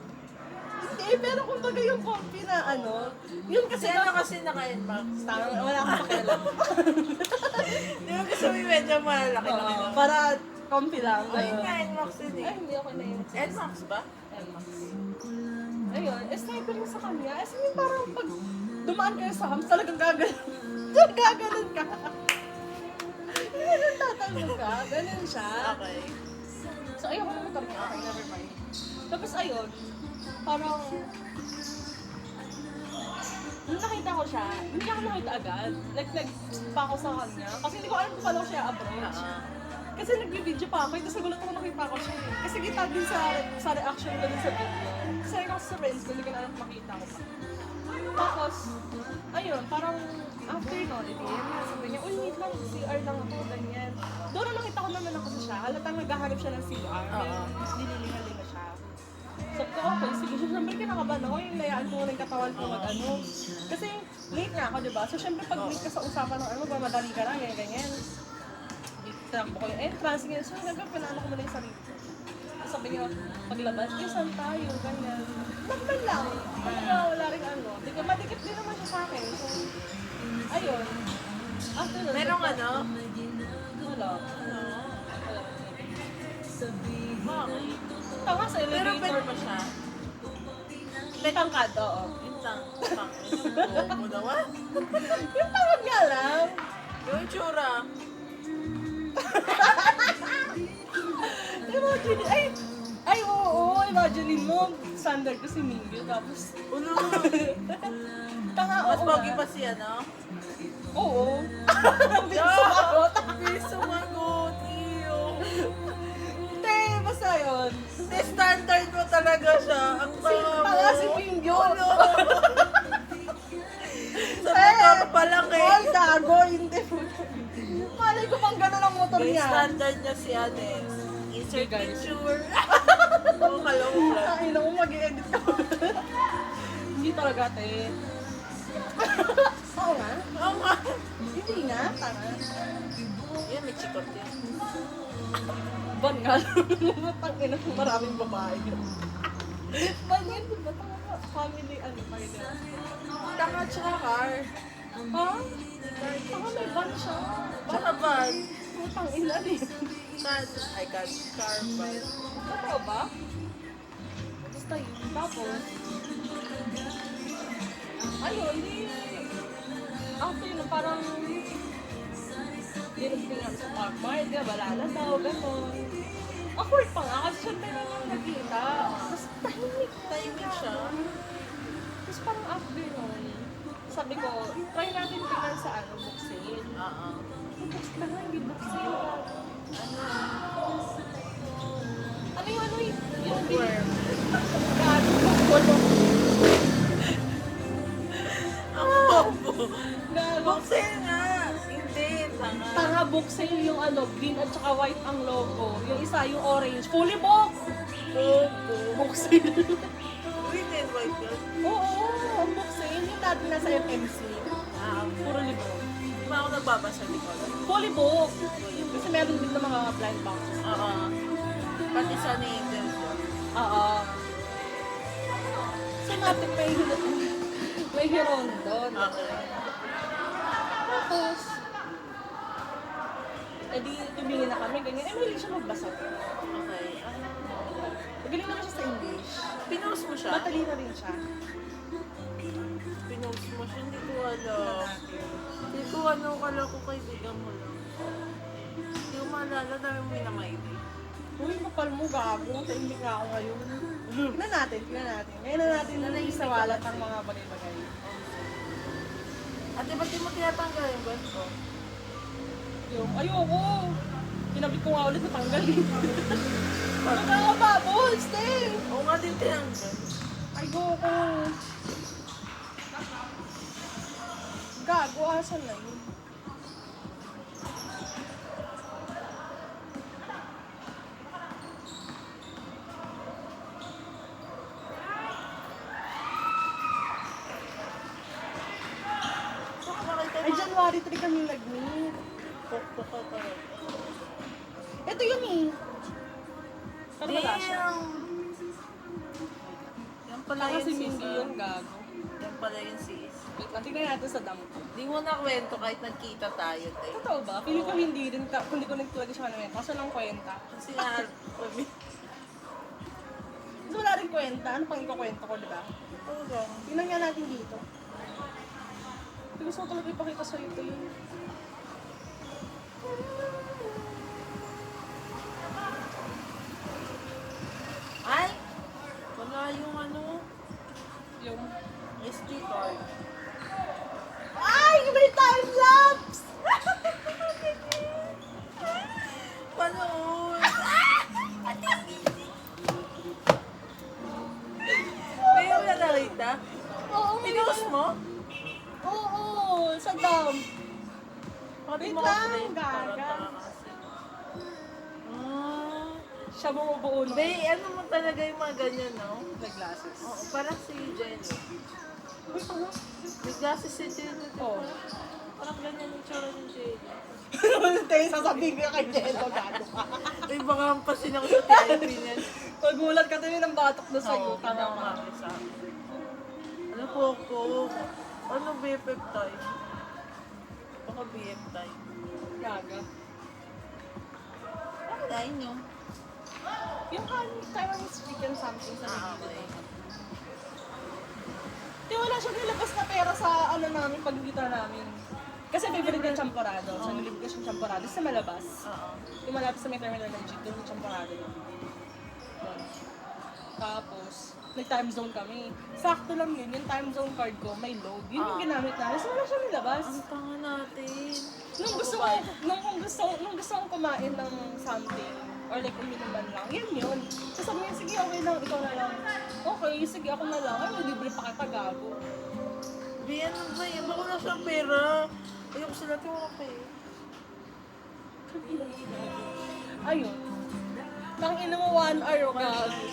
Speaker 1: Hindi, pero kung baga yung comfy na yun kasi
Speaker 2: Kasi ano kasi naka-NMAX?
Speaker 1: Tanga, wala akong pakialam.
Speaker 2: Di ba gusto mo yung medyo malaki na
Speaker 1: Oo,
Speaker 2: lang?
Speaker 1: para comfy lang.
Speaker 2: Ayun nga, NMAX yun
Speaker 1: Ay,
Speaker 2: eh.
Speaker 1: hindi ako na yun.
Speaker 2: NMAX ba?
Speaker 1: NMAX. Ayun, sniper mo sa kanya. As in, parang pag dumaan kayo sa hams, talagang gaganon. Gaganon ka. Ganun tatanong ka. Ganun siya.
Speaker 2: Okay.
Speaker 1: So, ayoko na motor niya. Okay, never mind. Tapos ayun, parang nung nakita ko siya, hindi ako nakita agad. Like, nag-pa ako sa kanya. Kasi hindi ko alam kung paano ko siya approach. Kasi nag-video pa ako, tapos nagulat ako nakita ko siya. Kasi kita din sa reaction ko din sa video. Kasi ako sa friends ko, hindi ko na alam kung makita ko pa. Tapos, ayun, parang after nun, sabi niya, uy, wait lang, CR lang ako, ganyan. Doon na nakita ko naman ako siya, halatang naghahanap siya ng CR, dinilingalinga siya. Sabi ko, okay, sige, siyempre kinakabahan ako, yung layaan ko ng katawan ko Kasi late nga ako, diba? So, siyempre pag late ka sa usapan ng magmamadali ka lang, ganyan. Tinakbo ko yung entrance, ganyan. So, pinano ko muna yung sarili ko. Sabi niya, paglabas, saan tayo, ganyan. Normal lang. Wala rin Di ka madikit din naman siya sa akin. So, ayun. After nun,
Speaker 2: Merong ano?
Speaker 1: Wala.
Speaker 2: Bakit?
Speaker 1: Tanga sa
Speaker 2: Pero
Speaker 1: elevator
Speaker 2: pa siya.
Speaker 1: May tangkad, oo.
Speaker 2: Yung tang mo naman.
Speaker 1: Yung tawag nga lang.
Speaker 2: Yung tsura.
Speaker 1: Imagine, ay, oo, imagine mo, standard ko si Mingyu, tapos,
Speaker 2: Ulo.
Speaker 1: tanga, oo.
Speaker 2: Mas pogi
Speaker 1: nga.
Speaker 2: pa si ano?
Speaker 1: Oo. Hindi sumagot.
Speaker 2: Hindi sumagot. Iyo.
Speaker 1: Te, basta yun.
Speaker 2: Hindi, standard mo talaga siya. Ang
Speaker 1: Tanga si Mingyu.
Speaker 2: Ulo. Sa motor pa lang eh.
Speaker 1: Ay, gago, hindi. Malay ko pang gano'n ang motor
Speaker 2: May
Speaker 1: niya.
Speaker 2: standard niya si Ate. Insert
Speaker 1: Guys.
Speaker 2: picture. Oo, kalawang lang.
Speaker 1: Ay, naku, mag-i-edit ka. Hindi talaga, te. Oo nga.
Speaker 2: Oo nga.
Speaker 1: Hindi nga, tanga.
Speaker 2: Yan, may chikot yan.
Speaker 1: Ban nga lang. Tangina kung maraming babae. Ban yan, di ba? Tanga, family, family.
Speaker 2: Tanga tsaka car.
Speaker 1: Ha? Tanga, may ban siya.
Speaker 2: Baka ba?
Speaker 1: Putang ina din.
Speaker 2: Car ba?
Speaker 1: Totoo ba? Basta yun. Tapos, ayun, after yun, parang dinagpingan sa Park Mart, wala na daw, gano'n. Awkward pa nga, kasi syempre naman nagkita. Tapos tahimik
Speaker 2: siya.
Speaker 1: Tapos parang after nun, sabi ko, try natin tingnan sa book sale.
Speaker 2: Oo.
Speaker 1: Book na nga, hindi book sale. Ano yung
Speaker 2: Worm.
Speaker 1: Gago.
Speaker 2: Ang bobo.
Speaker 1: Gago.
Speaker 2: Book sale nga. Hindi, tanga.
Speaker 1: Tanga book sale yung green at saka white ang logo. Yung isa yung orange. Fully book!
Speaker 2: Bobo.
Speaker 1: Book sale.
Speaker 2: Green and white yun.
Speaker 1: Oo, ang book sale. Yung dati nasa FMC. Puro libro.
Speaker 2: Di ba ako nagbabasa ni Colin?
Speaker 1: Fully book. Kasi meron din na mga blind boxes.
Speaker 2: Oo. Pati sa ni Angels.
Speaker 1: Oo. So, natin may hiron doon.
Speaker 2: Okay.
Speaker 1: Tapos, edi tumingin na kami, ganyan. Eh, mahilig siya magbasa.
Speaker 2: Okay.
Speaker 1: Magaling naman siya sa English.
Speaker 2: Pinost mo siya?
Speaker 1: Matalino rin siya.
Speaker 2: Pinost mo siya? Hindi ko alam. Hindi ko ano, kala ko kaibigan mo lang. Hindi ko maalala, dami mo minamaili.
Speaker 1: Uy, kapal mo, gago. Tahimik na ako ngayon. Tingnan natin. Ngayon na natin isawalat ang mga bagay-bagay.
Speaker 2: Ate, ba't di mo tinatanggal yung ganito?
Speaker 1: Yung, ayoko. Kinabit ko nga ulit na tanggalin. Nakakababol, stay!
Speaker 2: Oo nga din tinanggal.
Speaker 1: Ayoko. Gago, asan na yun?
Speaker 2: Saka makita
Speaker 1: Ay, January 3 kami nag-meet.
Speaker 2: Pokpok ka talaga.
Speaker 1: Ito yun eh. Pero wala siya.
Speaker 2: Yan pala
Speaker 1: Kaya
Speaker 2: yun
Speaker 1: si
Speaker 2: sis.
Speaker 1: Mindy yung gago.
Speaker 2: Yan pala yun sis.
Speaker 1: Wait lang, tingnan natin sa damo.
Speaker 2: Di mo na kwento kahit nagkita tayo, te.
Speaker 1: Totoo ba? Feeling ko hindi rin. Hindi ko talaga siya namin. Kaso lang kwenta.
Speaker 2: Kasi nga,
Speaker 1: Kasi wala rin kwenta. Ano pang ikakwento ko, di ba?
Speaker 2: oo lang.
Speaker 1: Tingnan nga natin dito. Hindi gusto ko talaga ipakita sa'yo ito yun.
Speaker 2: Ay! Wala yung ano,
Speaker 1: Yung...
Speaker 2: SD card.
Speaker 1: Ay! May time lapse!
Speaker 2: Panood! May yung nakita?
Speaker 1: Oo,
Speaker 2: Pinost mo?
Speaker 1: Oo, sa dam.
Speaker 2: Pati
Speaker 1: Wait
Speaker 2: mo
Speaker 1: lang,
Speaker 2: ka-print.
Speaker 1: gaga.
Speaker 2: Ah.
Speaker 1: Siya bumubuo nun.
Speaker 2: Be, ano mo talaga yung mga ganyan, no?
Speaker 1: May glasses.
Speaker 2: Oo, parang si Jenny.
Speaker 1: Uy, ano?
Speaker 2: May glasses si Jenny.
Speaker 1: Oo.
Speaker 2: Parang ganyan yung tsura ni Jenny.
Speaker 1: Tayo sasabihin ko kay Jello, gago ka.
Speaker 2: Ay, baka hampasin ako sa TIP niyan.
Speaker 1: Pagulat ka tayo ng batok na sa'yo.
Speaker 2: Oo,
Speaker 1: Tama
Speaker 2: tama
Speaker 1: ka.
Speaker 2: sa ano po ko? Ano BFF type? Baka BF type.
Speaker 1: Gaga.
Speaker 2: Ano na inyo?
Speaker 1: Yung Taiwanese chicken something sa
Speaker 2: Okay.
Speaker 1: Di wala siya nilabas na pera sa ano namin, pag-guitar namin. Kasi favorite ng champorado. So, nilibig ko siyang champorado sa malabas.
Speaker 2: Oo.
Speaker 1: Yung malapit sa may terminal ng jeep, doon yung champorado. Doon. Tapos, nag-time zone kami. Sakto lang yun, yung time zone card ko, may load. Yun yung ginamit namin. So, wala siyang nilabas.
Speaker 2: Ang tanga natin.
Speaker 1: Nung gusto kong kumain ng something, or like uminom man lang, yun. So sabi niya, sige, okay lang, ikaw na lang. Okay, sige, ako na lang. Ay, libre pa kita, gago.
Speaker 2: Biyan ano ba yan? Baka na siyang pera. Ayoko sila ito wala pa eh.
Speaker 1: Ayun. Nang ina mo 1 hour, gago.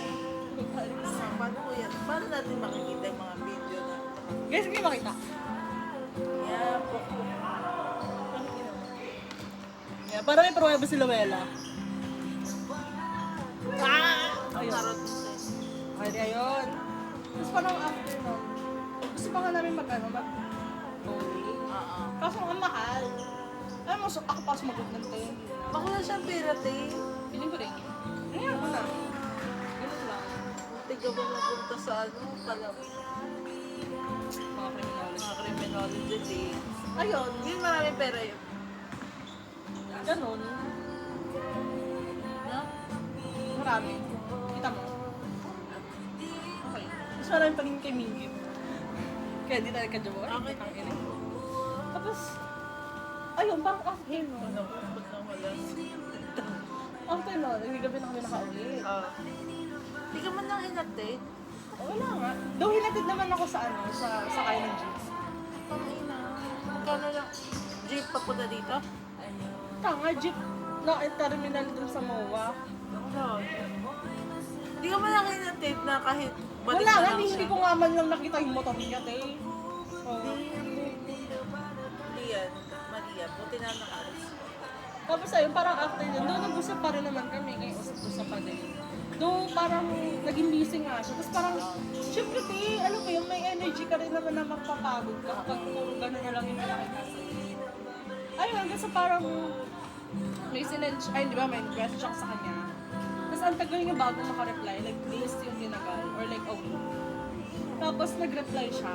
Speaker 2: Paano ko yan? Paano natin makikita yung mga video na
Speaker 1: Guys, sige makita.
Speaker 2: yeah, pokpok.
Speaker 1: Yeah, para may pruweba si Luella.
Speaker 2: Ang
Speaker 1: Ayun.
Speaker 2: tarot nito.
Speaker 1: Ay, ayun. Tapos parang after nun, gusto pa nga namin mag-bowling.
Speaker 2: Oo.
Speaker 1: Kaso ang mahal. Alam mo, so, ako pa sumagot ng 10.
Speaker 2: Baka na siyang pera, te.
Speaker 1: Piling ko rin. Ngayon ko na. Ganun lang.
Speaker 2: Tiga ba napunta sa ano? Palawin.
Speaker 1: Mga criminology.
Speaker 2: Mga criminology.
Speaker 1: Ayun.
Speaker 2: Yun maraming pera yun.
Speaker 1: Ganun.
Speaker 2: No?
Speaker 1: Marami. Kita mo. Okay. Mas marami pa rin kay Mingit. Kaya di tayo ka-jowa.
Speaker 2: Okay.
Speaker 1: Ang ina. Tapos, ayun, parang after no.
Speaker 2: Ano? Ba't na wala?
Speaker 1: After no, nagagabi na kami nakauwi.
Speaker 2: Hindi ka man lang inatid.
Speaker 1: Wala nga. Though hinatid naman ako sa ano, sa sakay ng jeep.
Speaker 2: Ang ina. Magkano lang? Jeep papunta dito?
Speaker 1: Tanga, jeep na terminal dun sa MOA.
Speaker 2: Wala. Hindi ka man lang inatid na kahit balik
Speaker 1: Wala
Speaker 2: na
Speaker 1: nga,
Speaker 2: lang
Speaker 1: hindi
Speaker 2: siya.
Speaker 1: ko nga man lang nakita yung motor niya, te. Oh.
Speaker 2: Buti na nakalis.
Speaker 1: Tapos ayun, parang after yun, doon nag-usap pa rin naman kami, ngayon usap-usap pa din. Doon parang naging busy nga siya. Tapos parang, syempre alam mo yun, may energy ka rin naman na magpapagod ka kapag puro gano'n na lang yung nakikita sa'yo. Ayun, hanggang sa parang, may sinend, ay di ba, may request siya sa kanya. Tapos ang tagal niya bago makareply, like days yung tinagal, or like a week. Tapos nag-reply siya.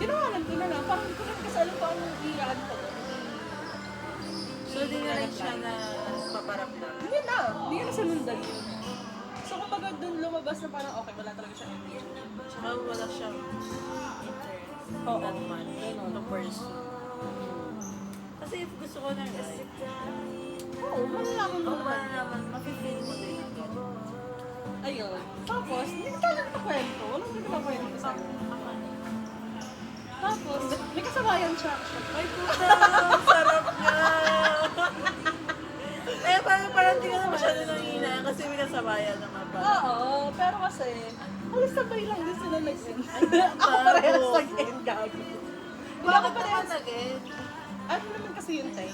Speaker 1: Tinawalan ko na lang, parang hindi ko rin kasi alam ko anong iyaan ko.
Speaker 2: So, di na rin siya na paparamdam.
Speaker 1: Hindi niya na sinundan yun. So kumbaga dun lumabas na parang okay, wala talaga siya energy.
Speaker 2: Tsaka wala siyang interest
Speaker 1: Oo.
Speaker 2: that man.
Speaker 1: Ganun.
Speaker 2: To pursue. Kasi if gusto ko ng guy,
Speaker 1: Oo, malalaman mo
Speaker 2: kung
Speaker 1: naman.
Speaker 2: paano naman, mafe-feel mo din yung gano'n.
Speaker 1: Ayun. Tapos, hindi ka lang nakwento. Walang hindi ka nakwento sa akin. Tapos, may kasabayan siya.
Speaker 2: Ay, puta! Ang sarap niya! Eh, parang di ka na masyado nangina kasi may kasabayan naman pa.
Speaker 1: Oo, pero kasi, halos sabay lang din sila nag-end. Ako
Speaker 2: bago.
Speaker 1: parehas nag-end, gago. Hindi ako
Speaker 2: Bakit
Speaker 1: parehas.
Speaker 2: naman again?
Speaker 1: Ano naman kasi yun, tayo?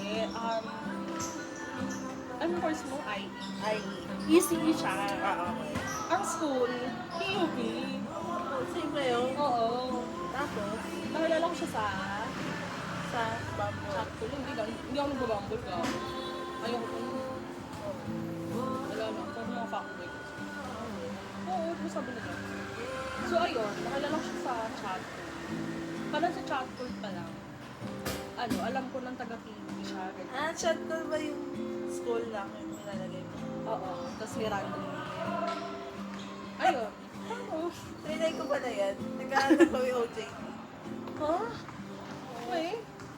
Speaker 1: Anong course mo? IE.
Speaker 2: Ay,
Speaker 1: ECE siya.
Speaker 2: okay.
Speaker 1: Ang school, PUP.
Speaker 2: Same kayo?
Speaker 1: Oo.
Speaker 2: Tapos,
Speaker 1: Nakilala ko siya
Speaker 2: sa bamboo.
Speaker 1: chat ko. Hindi ako nagbabambol ka. Ayoko ko. Wala na. Parang mga fuckboy. Oo, ito sabi nila. So ayun, nakilala ko siya sa chat ko. Parang sa chat ko pa lang. Alam ko ng taga-PUP siya. Ganyan.
Speaker 2: Ah, chat ko ba yung school lang yung nilalagay mo?
Speaker 1: Oo. Tapos may random name. Ayun. Tapos,
Speaker 2: Trinay ko ba na yan? Nagkahanap kami OJ.
Speaker 1: ha? Okay.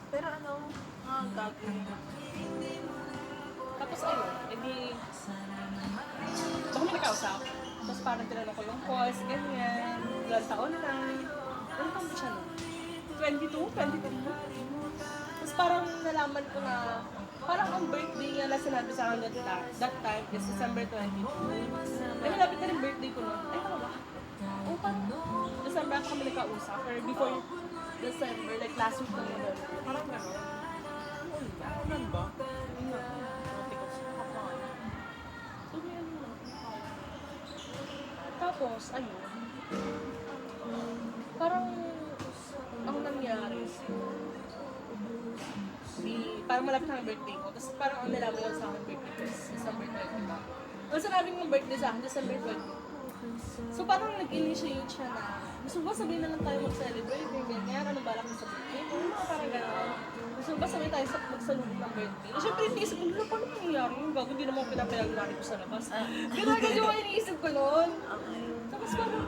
Speaker 2: Pero ano, gagawin.
Speaker 1: Tapos ayun, edi, baka may nakausap. Tapos parang tinanong ko yung course, ganyan, ilang taon lang. Ano pa ba siya no? 22? 23? Tapos parang nalaman ko na, parang ang birthday niya na sinabi sa akin that time is December 22. Ay, malapit na rin birthday ko nun. Ay, tama ba? Oo, parang December ako kami nagkausap. Or before December, like last week na yun. Parang gano'n.
Speaker 2: Ano ba?
Speaker 1: Tapos, ayun. Parang, ang nangyari, parang malapit na ang birthday ko. Tapos parang ang nalaman lang sa akin birthday ko is December 20 ba? Ang sinabi ng birthday sa akin, December 20. So parang nag-initiate siya na, gusto ba sabihin na lang tayo mag-celebrate, ganyan, ano balak mo sa birthday mo? Mga parang gano'n. Gusto ba sabihin tayo magsalubog ng birthday? Eh, syempre iniisip ko, paano nangyayari yung gago? Hindi naman pinapayag ko sa labas. Ganun yung iniisip ko noon.
Speaker 2: Okay.
Speaker 1: Tapos parang,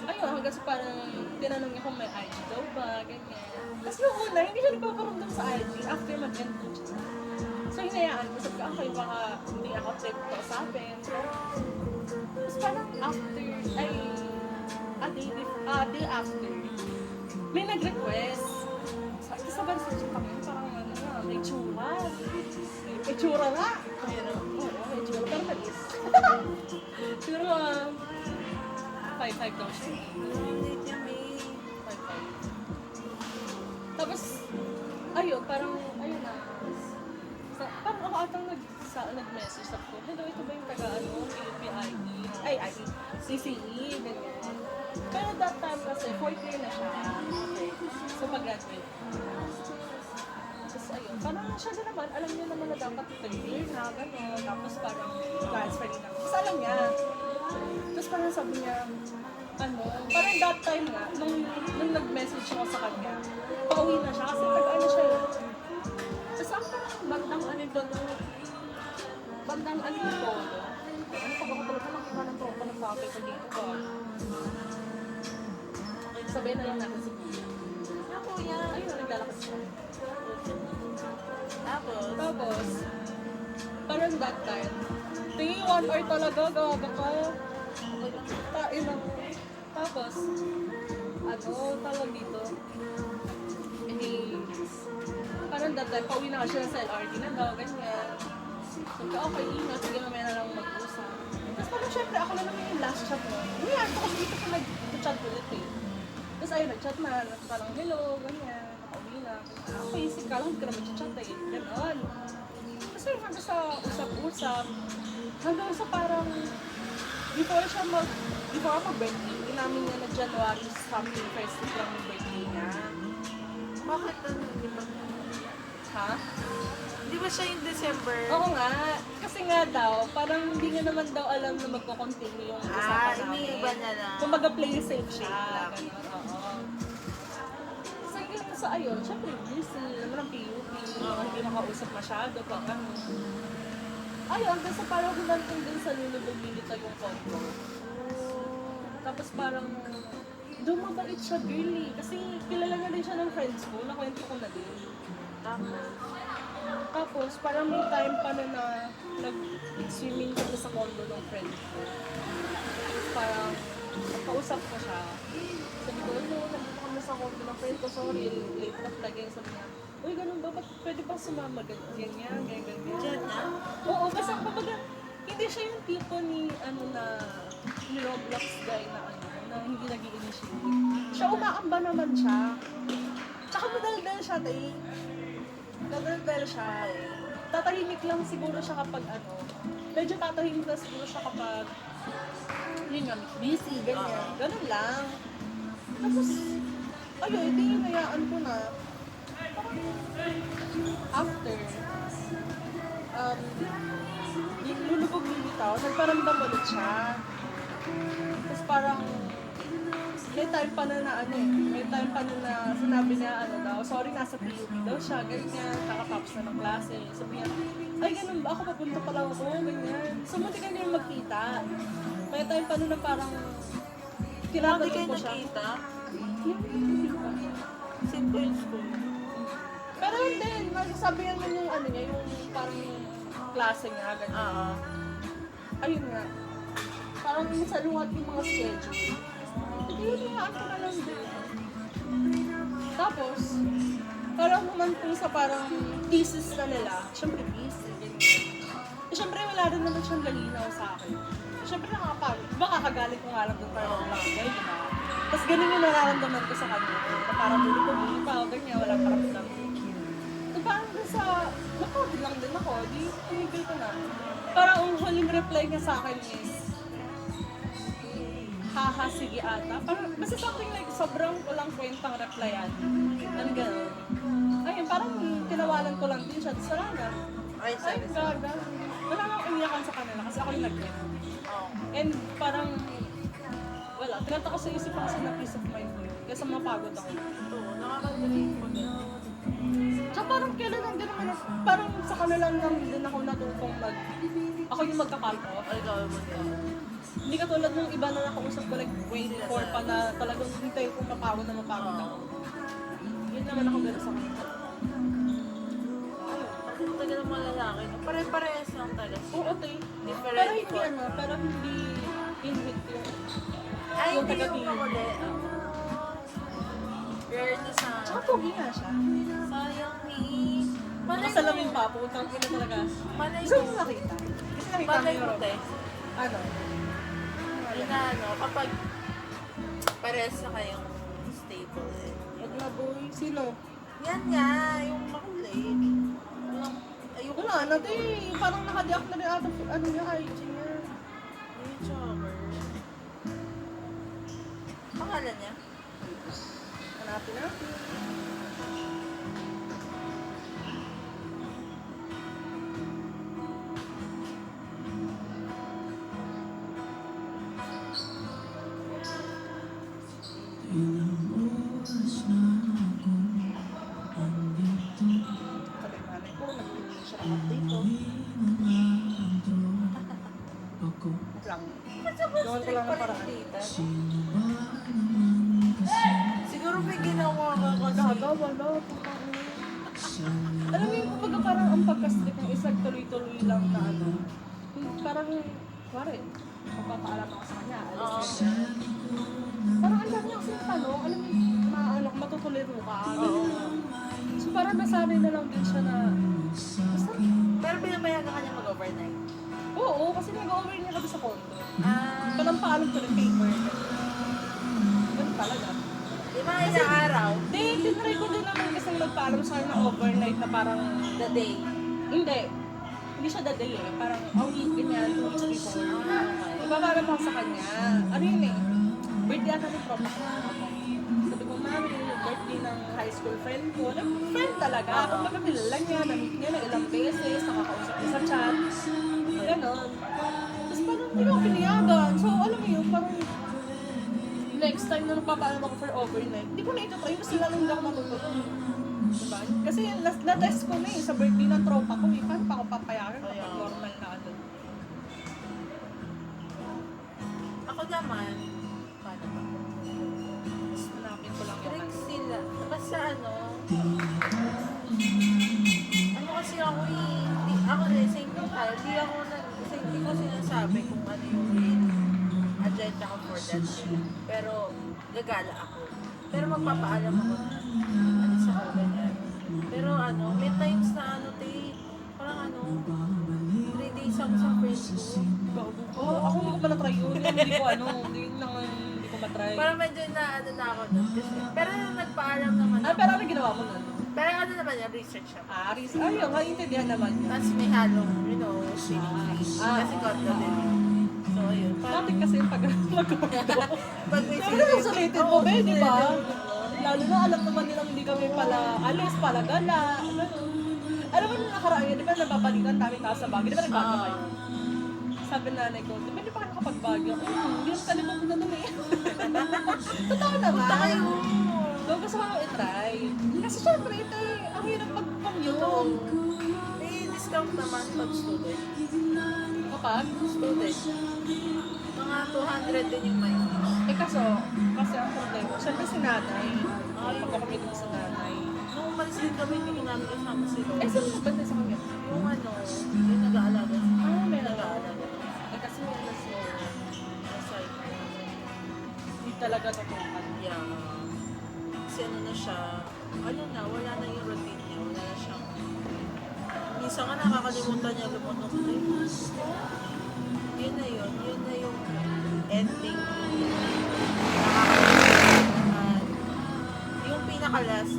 Speaker 1: ayun, hanggang sa parang tinanong niya kung may IG daw ba, ganyan. Tapos yung una, hindi siya nagpaparamdam sa IG after mag-end ko siya. So hinayaan ko, sabi ko, okay, baka hindi ako trip ko usapin. Tapos parang after, a day after, may nag-request. Sa ba sa kami, parang ano na, may tsura. May tsura nga. Oo, may tsura, pero malis. Siguro, 5'5" daw siya.
Speaker 2: Hindi niya may...
Speaker 1: 5'5". Tapos, ayun, parang, ayun na. Parang ako atang nag-message ako, hello, ito ba yung taga-ano, PUPIE, CCE, ganyan. Pero that time kasi, 4th year na siya. Okay. So, pag-graduate. Tapos, ayun, parang siya din naman, alam niya naman na dapat 3rd year na, gano'n. Tapos parang transfer din ako. Tapos alam niya. Tapos parang sabi niya, parang that time nga, nung nag-message ako sa kanya, pauwi na siya kasi taga-ano siya yun. Tapos ang parang bandang ano doon, bandang ano yung polo. Ano pag ako talaga nakita ng tropa ng tatay ko dito ba? Okay, sabihin na lang natin si Kuya.
Speaker 2: Ako yan.
Speaker 1: Ayun, naglalakad siya.
Speaker 2: Tapos,
Speaker 1: Parang that time, tingin 1 hour talaga, gawaga ka. Tain lang. Tapos, tawag dito. Parang that time, pauwi na siya sa LRT na daw, ganyan. So, okay, sige mamaya na lang mag-usap. Tapos parang syempre, ako na naman yung last chat mo. Ngayon, ako kasi dito siya nag-chat ulit eh. Tapos ayun, nag-chat na, parang hello, ganyan, nakauwi na. na. Basic ka lang, hindi ka na mag-chat eh. Ganon. Kasi hanggang sa usap-usap, hanggang sa parang before mag-birthday, inamin niya na January something first week lang yung birthday niya.
Speaker 2: Bakit ano, di ba?
Speaker 1: Ha?
Speaker 2: Di ba siya yung December?
Speaker 1: Oo nga. Kasi nga daw, parang hindi nga naman daw alam na magko-continue yung usapan namin.
Speaker 2: iniiba niya na.
Speaker 1: Kumbaga play safe siya.
Speaker 2: Safe lang.
Speaker 1: Ganun, oo. So yun, sa ayun, syempre busy, naman ang PUP, hindi makausap masyado, pag ano. Ayun, hanggang sa parang humantong din sa lulubog nito yung kondo. Tapos parang, doon mabait siya girly. Kasi kilala na rin siya ng friends ko, nakwento ko na din. Tapos parang may time pa na nag-swimming kami sa condo ng friend ko. Tapos parang kausap ko siya. Sabi ko, nandito kami sa condo ng friend ko, sorry, late na lagi. Sabi niya, uy, ganun ba? Ba't pwede bang sumama? Ganyan.
Speaker 2: Diyan na?
Speaker 1: Oo, kasi kumbaga, hindi siya yung tipo ni, ni Roblox guy na hindi nag-i-initiate. Siya, umaamba naman siya. Tsaka madaldal siya, tay. Nadaldal siya. Tatahimik lang siguro siya kapag medyo tatahimik lang siguro siya kapag yun nga, busy, ganyan. Ganun lang. Tapos, ayun, hindi hinayaan ko na. After, yung lulubog bitaw, nagparamdam ulit siya. Tapos parang, may time pa na may time pa na sinabi niya daw, sorry, nasa PUP daw siya, ganyan, kakatapos na ng klase. Sabi niya, ay ganun ba, ako papunta pa lang ako, ganyan. So, munti ka niya magkita. May time pa na parang, tinatanong ko siya.
Speaker 2: Nakita?
Speaker 1: Hindi pa.
Speaker 2: Simple school.
Speaker 1: Pero hindi, nagsasabi naman yung niya, yung parang klase niya, ganyan.
Speaker 2: Oo.
Speaker 1: Ayun nga. Parang saluhat yung mga schedule. Hindi, hinayaan ko na lang din. Tapos, parang humantong sa parang thesis na nila. Siyempre, busy, ganyan. Eh, siyempre, wala rin naman siyang lalinaw sa akin. Siyempre, nakakapagod. Diba, kakagalit ko nga lang doon parang lang, di ba? Tapos ganun yung nararamdaman ko sa kanya. Na parang buli pa, ganyan, walang karamdam. So, parang doon sa, napagod lang din ako. Di, tumigil ko na. Parang ang huling reply niya sa akin is, haha, sige ata. Parang, basta something like, sobrang walang kwentang replyan. Ano gano'n. Ayun, parang tinawalan ko lang din siya. Tapos wala na.
Speaker 2: Ay,
Speaker 1: Ay, gaga. Wala nang umiyakan sa kanila kasi ako yung nag-get.
Speaker 2: Oo.
Speaker 1: And parang, wala. Tinata ko sa isip kasi na peace of mind ko. Kasi mapagod ako.
Speaker 2: Oo, nakaka-relate ko din.
Speaker 1: Tsaka parang kailan lang din naman, parang sa kanila lang din ako natutong ako yung magka-call off.
Speaker 2: Ay, gawin mo din.
Speaker 1: Hindi katulad ng iba na nakausap ko like way before pa na talagang hintay kong mapagod na mapagod ako. Yun naman ako gano'n sa kanila.
Speaker 2: Kasi tagal ng mga lalaki, no? Pare-parehas lang talaga.
Speaker 1: Oo, te.
Speaker 2: Different
Speaker 1: Pero hindi
Speaker 2: po.
Speaker 1: pero hindi in-hit yung
Speaker 2: Ay,
Speaker 1: yung
Speaker 2: hindi yung
Speaker 1: taga-tingin.
Speaker 2: kamuli. Rare na sa...
Speaker 1: Tsaka pogi nga siya.
Speaker 2: Sayang ni...
Speaker 1: Nakasalamin pa, putang ina talaga.
Speaker 2: Malay
Speaker 1: Gusto mo
Speaker 2: mo.
Speaker 1: nakita? Kasi nakita
Speaker 2: Malay
Speaker 1: ko
Speaker 2: mo,
Speaker 1: yung
Speaker 2: te.
Speaker 1: ano?
Speaker 2: Yun na, kapag parehas na kayong stable.
Speaker 1: Wag na boy. Sino?
Speaker 2: Yan nga, yung makulit. Walang... Ayoko
Speaker 1: Wala na, te. Parang nakadiak na rin ata niya, hygiene niya.
Speaker 2: yung chopper. Pangalan niya?
Speaker 1: Hanapin natin. Sabi nanay ko, nag-iingi siya ng update ko. Wait lang. Gawin ko lang ng paraan.
Speaker 2: Siguro may ginawa ka kasi.
Speaker 1: Gagawa, wala. Putang ina. Alam mo yung kumbaga parang ang pagkaslit ng isang tuloy-tuloy lang na parang, pare, magpapaalam ako sa kanya, alis
Speaker 2: Oo.
Speaker 1: na siya. Parang ang dami niya kasi tanong, alam mo yung matutuloy mo ka.
Speaker 2: Oo.
Speaker 1: So parang nasanay na lang din siya na, basta,
Speaker 2: Pero binabayagan ka niya mag-overnight.
Speaker 1: oo, kasi nag-over niya kami sa condo.
Speaker 2: Ah,
Speaker 1: Parang paalam ko ng paper. Ganun talaga.
Speaker 2: di ba ilang araw?
Speaker 1: Hindi tinry ko din naman kasi magpaalam sa akin na overnight na parang
Speaker 2: The day.
Speaker 1: hindi. Hindi siya the day eh. Parang a week, ganyan, 2 weeks before. Magpapaalam ako sa kanya. Ano yun eh? Birthday ata ng tropa ko. Sabi ko, mami, yung birthday ng high school friend ko. Friend talaga. Kung baga kilala niya, na-meet niya na ilang beses, nakakausap niya sa chat. Ganon. Tapos parang hindi ko pinayagan. So, alam mo yun, parang next time na nagpapaalam ako for overnight, hindi ko na ito try kasi lalong hindi ako matutulog. Diba? Kasi na-test ko na eh, sa birthday ng tropa ko eh. Paano pa ako papayagan kapag normal na ano?
Speaker 2: Ako naman, paano ba?
Speaker 1: Hanapin ko lang yung
Speaker 2: Correct
Speaker 1: ano.
Speaker 2: sila. Basta ano kasi ako ako rin, same thing tayo. Hindi ko sinasabi kung ano yung real agenda ko for that day. Pero, gagala ako. Pero magpapaalam ako na, alis ako ganyan. Pero ano, may times na ano, parang ano, 3 days ako sa friends ko.
Speaker 1: Oh, ako hindi ko pala try yun. Hindi ko ano, hindi ko matry.
Speaker 2: Parang medyo na ako nun. Pero nagpaalam naman ako.
Speaker 1: Pero ano ginawa mo nun?
Speaker 2: Pero ano naman yan, research siya.
Speaker 1: Aris, ayun, naiintindihan naman yun.
Speaker 2: Tapos may halong, feeling free. Kasi kondo din. So, ayun.
Speaker 1: Dati kasi yung pag magkondo.
Speaker 2: Pag may
Speaker 1: Siyempre, susulated mo ba, di ba? Lalo na alam naman nilang hindi kami pala alis, pala gala. Alam mo nung nakaraan yun, di ba nababalikan namin taas sa bagay? Di ba nagbagyo kayo? Sabi ng nanay ko, di ba di pa kayo nakapagbagyo? Hindi naman kalimutan mo na dun eh. Totoo naman.
Speaker 2: Punta kayo.
Speaker 1: So, gusto ko nang itry. Kasi syempre, ito eh, ang hirap mag-commute.
Speaker 2: May discount naman pag student.
Speaker 1: Kapag?
Speaker 2: Student. Mga 200 din yung may.
Speaker 1: Kasi ang problema, syempre si nanay. Pagkakamit mo sa nanay.
Speaker 2: Nung umalis din kami, hindi ko namin kasama si Lord.
Speaker 1: Saan nagbantay sa kanya?
Speaker 2: Yung ano, yung nag-aalaga.
Speaker 1: May
Speaker 2: Nag-aalaga.
Speaker 1: kasi may alas yun.
Speaker 2: Aside.
Speaker 1: Hindi talaga natutukan.
Speaker 2: Yeah. Kasi ano na siya, wala na yung routine niya, wala na siyang, minsan nga nakakalimutan niya lumunok din. Yun na yung ending. Nakakalimutan. Yung pinakalas,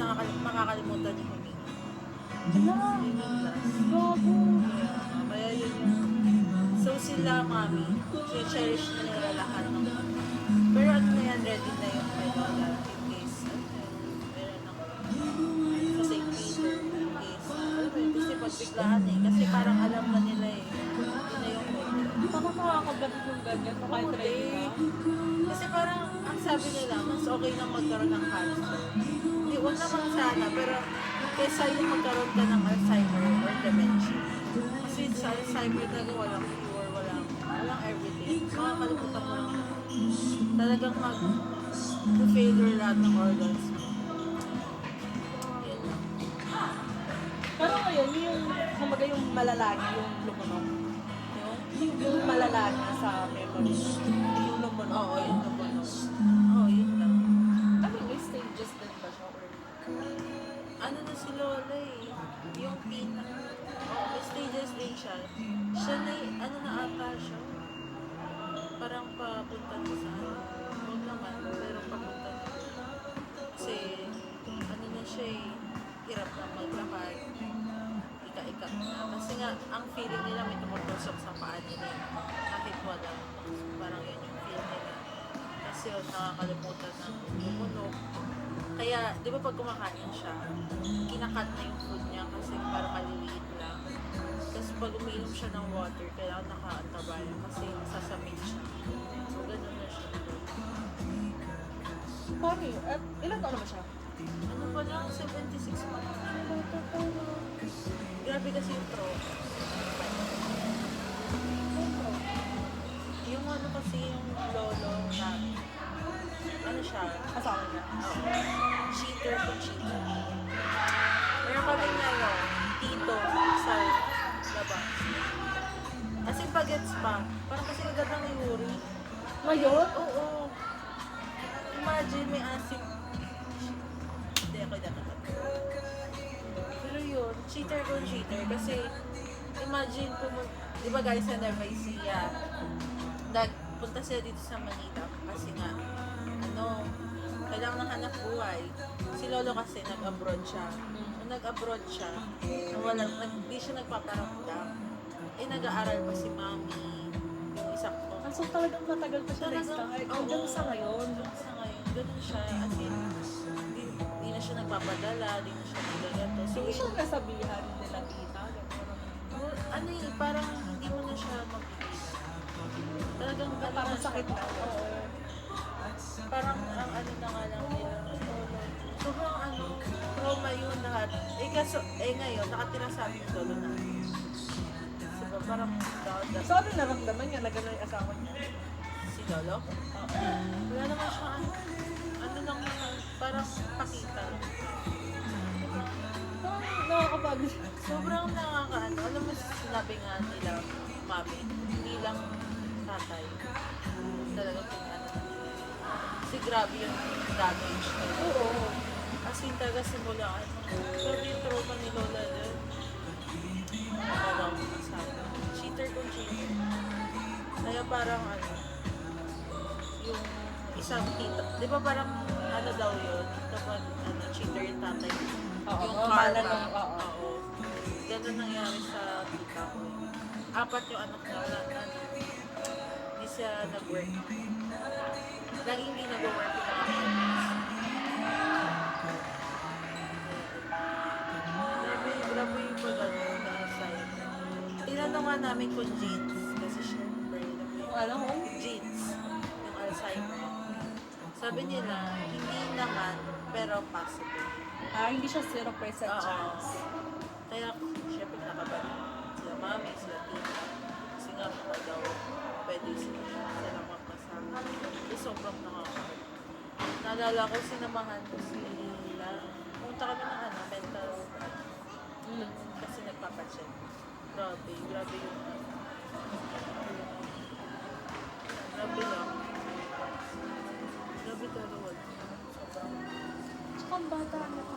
Speaker 2: makakalimutan niya huminga. Yun yung last.
Speaker 1: Gago.
Speaker 2: Kaya yun yung, so sila, mami, cherish na nila lahat ng pero ano na yan, ready na yung may lola in case meron ako sa St. Peter in case alam mo yun, kasi pagbiglaan eh kasi parang alam na nila eh yun na yung hotel
Speaker 1: Bakit nakakagalit yung ganyan? No, kahit ready ka?
Speaker 2: kasi parang ang sabi nila mas okay na magkaroon ng cancer hindi, wag naman sana pero kesa yung magkaroon ka ng Alzheimer or dementia kasi sa Alzheimer talaga walang cure, walang everything makakalimutan mo lang talagang mag-failure lahat ng organs mo. Yan lang.
Speaker 1: Pero ngayon, yung, kumbaga yung malalagi, yung lumunok. Yung malalagi sa memory. Yung lumunok.
Speaker 2: Oo, yun naman. Oo, yun lang.
Speaker 1: Ano, may stages din ba siya? Or...
Speaker 2: Ano na si Lola eh. Yung may stages din siya. Siya na ano na ata siya. Parang papunta na sa huwag naman, pero papunta na. Kasi, ano na siya eh, hirap na maglakad. Ika-ika na. Kasi nga, ang feeling nila may tumutusok sa paa nila. Kahit wala. Parang yun yung feel nila. Kasi yun, nakakalimutan ng tumunog. Kaya, di ba pag kumakain siya, kinakat na yung food niya kasi parang maliliit lang. Tapos pag umiinom siya ng water, kailangan nakaantabayan kasi sasamid siya. So, ganun na siya.
Speaker 1: Paano yun? At ilan taon na ba siya?
Speaker 2: Ano pa lang? 76 months. Grabe kasi yung throat. Yung ano kasi yung lolo namin. Ano siya?
Speaker 1: Asawa niya.
Speaker 2: Cheater to cheater. Meron kami ngayon, tito sa labas. As in pagets pa. Parang kasi agad ng Yuri.
Speaker 1: Ngayon?
Speaker 2: Oo. Imagine may asin. Hindi ako dapat. Pero yun, cheater kung cheater. Kasi imagine di ba guys sa Nueva Ecija, nagpunta sila dito sa Manila kasi nga, kailangan ng hanap buhay. Si lolo kasi nag-abroad siya. Nung nag-abroad siya, di siya nagpaparamdam. Eh, nag-aaral pa si mami. Yung isa ko.
Speaker 1: So talagang matagal pa siya
Speaker 2: Talagang,
Speaker 1: na-start.
Speaker 2: oo.
Speaker 1: Hanggang sa ngayon.
Speaker 2: Sa ngayon, ganun siya. As in, di na siya nagpapadala, di na siya nagagato. So,
Speaker 1: Hindi siya nasabihan nila tita. Gano'n.
Speaker 2: ano yun, parang hindi mo na siya mapigilan. Talagang ganun
Speaker 1: Parang
Speaker 2: na
Speaker 1: sakit
Speaker 2: siya.
Speaker 1: na.
Speaker 2: Oo. Parang ang ano na nga lang nila. Sobrang ano, trauma yun lahat. Ngayon, nakatira sa amin lolo na. So, parang down.
Speaker 1: So ano naramdaman niya na gano'n yung asawa niya?
Speaker 2: Si lolo? Wala naman siya, ano lang naman, parang pakita.
Speaker 1: Parang nakakapagod.
Speaker 2: Sobrang nakakaano. Alam mo, sinabi nga nila, mami, hindi lang tatay. Talaga kung ano. Kasi grabe yung damage nila.
Speaker 1: Oo.
Speaker 2: As in talaga simula, grabe yung trauma ni Lola dun. Talaga ako masabi. Cheater kung cheater. Kaya parang ano, yung isang tita, di ba parang ano daw yun, kapag ano, cheater yung tatay.
Speaker 1: Oo,
Speaker 2: Yung
Speaker 1: oo,
Speaker 2: karma.
Speaker 1: malanong, oo.
Speaker 2: Oo. Ganun nangyari sa tita ko. 4 yung anak niya, wala na. Hindi siya nag-work. Laging hindi nag-work yung mga parents. Grabe yung pag-ano, na-assign. Tinanong nga namin kung genes. Kasi syempre,
Speaker 1: Alam mo?
Speaker 2: genes, yung Alzheimer. Sabi nila, hindi naman, pero possible.
Speaker 1: Hindi siya 0%
Speaker 2: Oo.
Speaker 1: chance.
Speaker 2: Kaya, syempre, nakabalik sila mami, sila tita. Kasi nga po daw, pwede sila magkasama. Kasi sobrang nakakabalik. Naalala ko, sinamahan ko sila. Punta kami ng ano, mental kasi nagpapacheck. Grabe yung grabe lang. Grabe talaga. Sobrang
Speaker 1: Tsaka ang bata niya pa.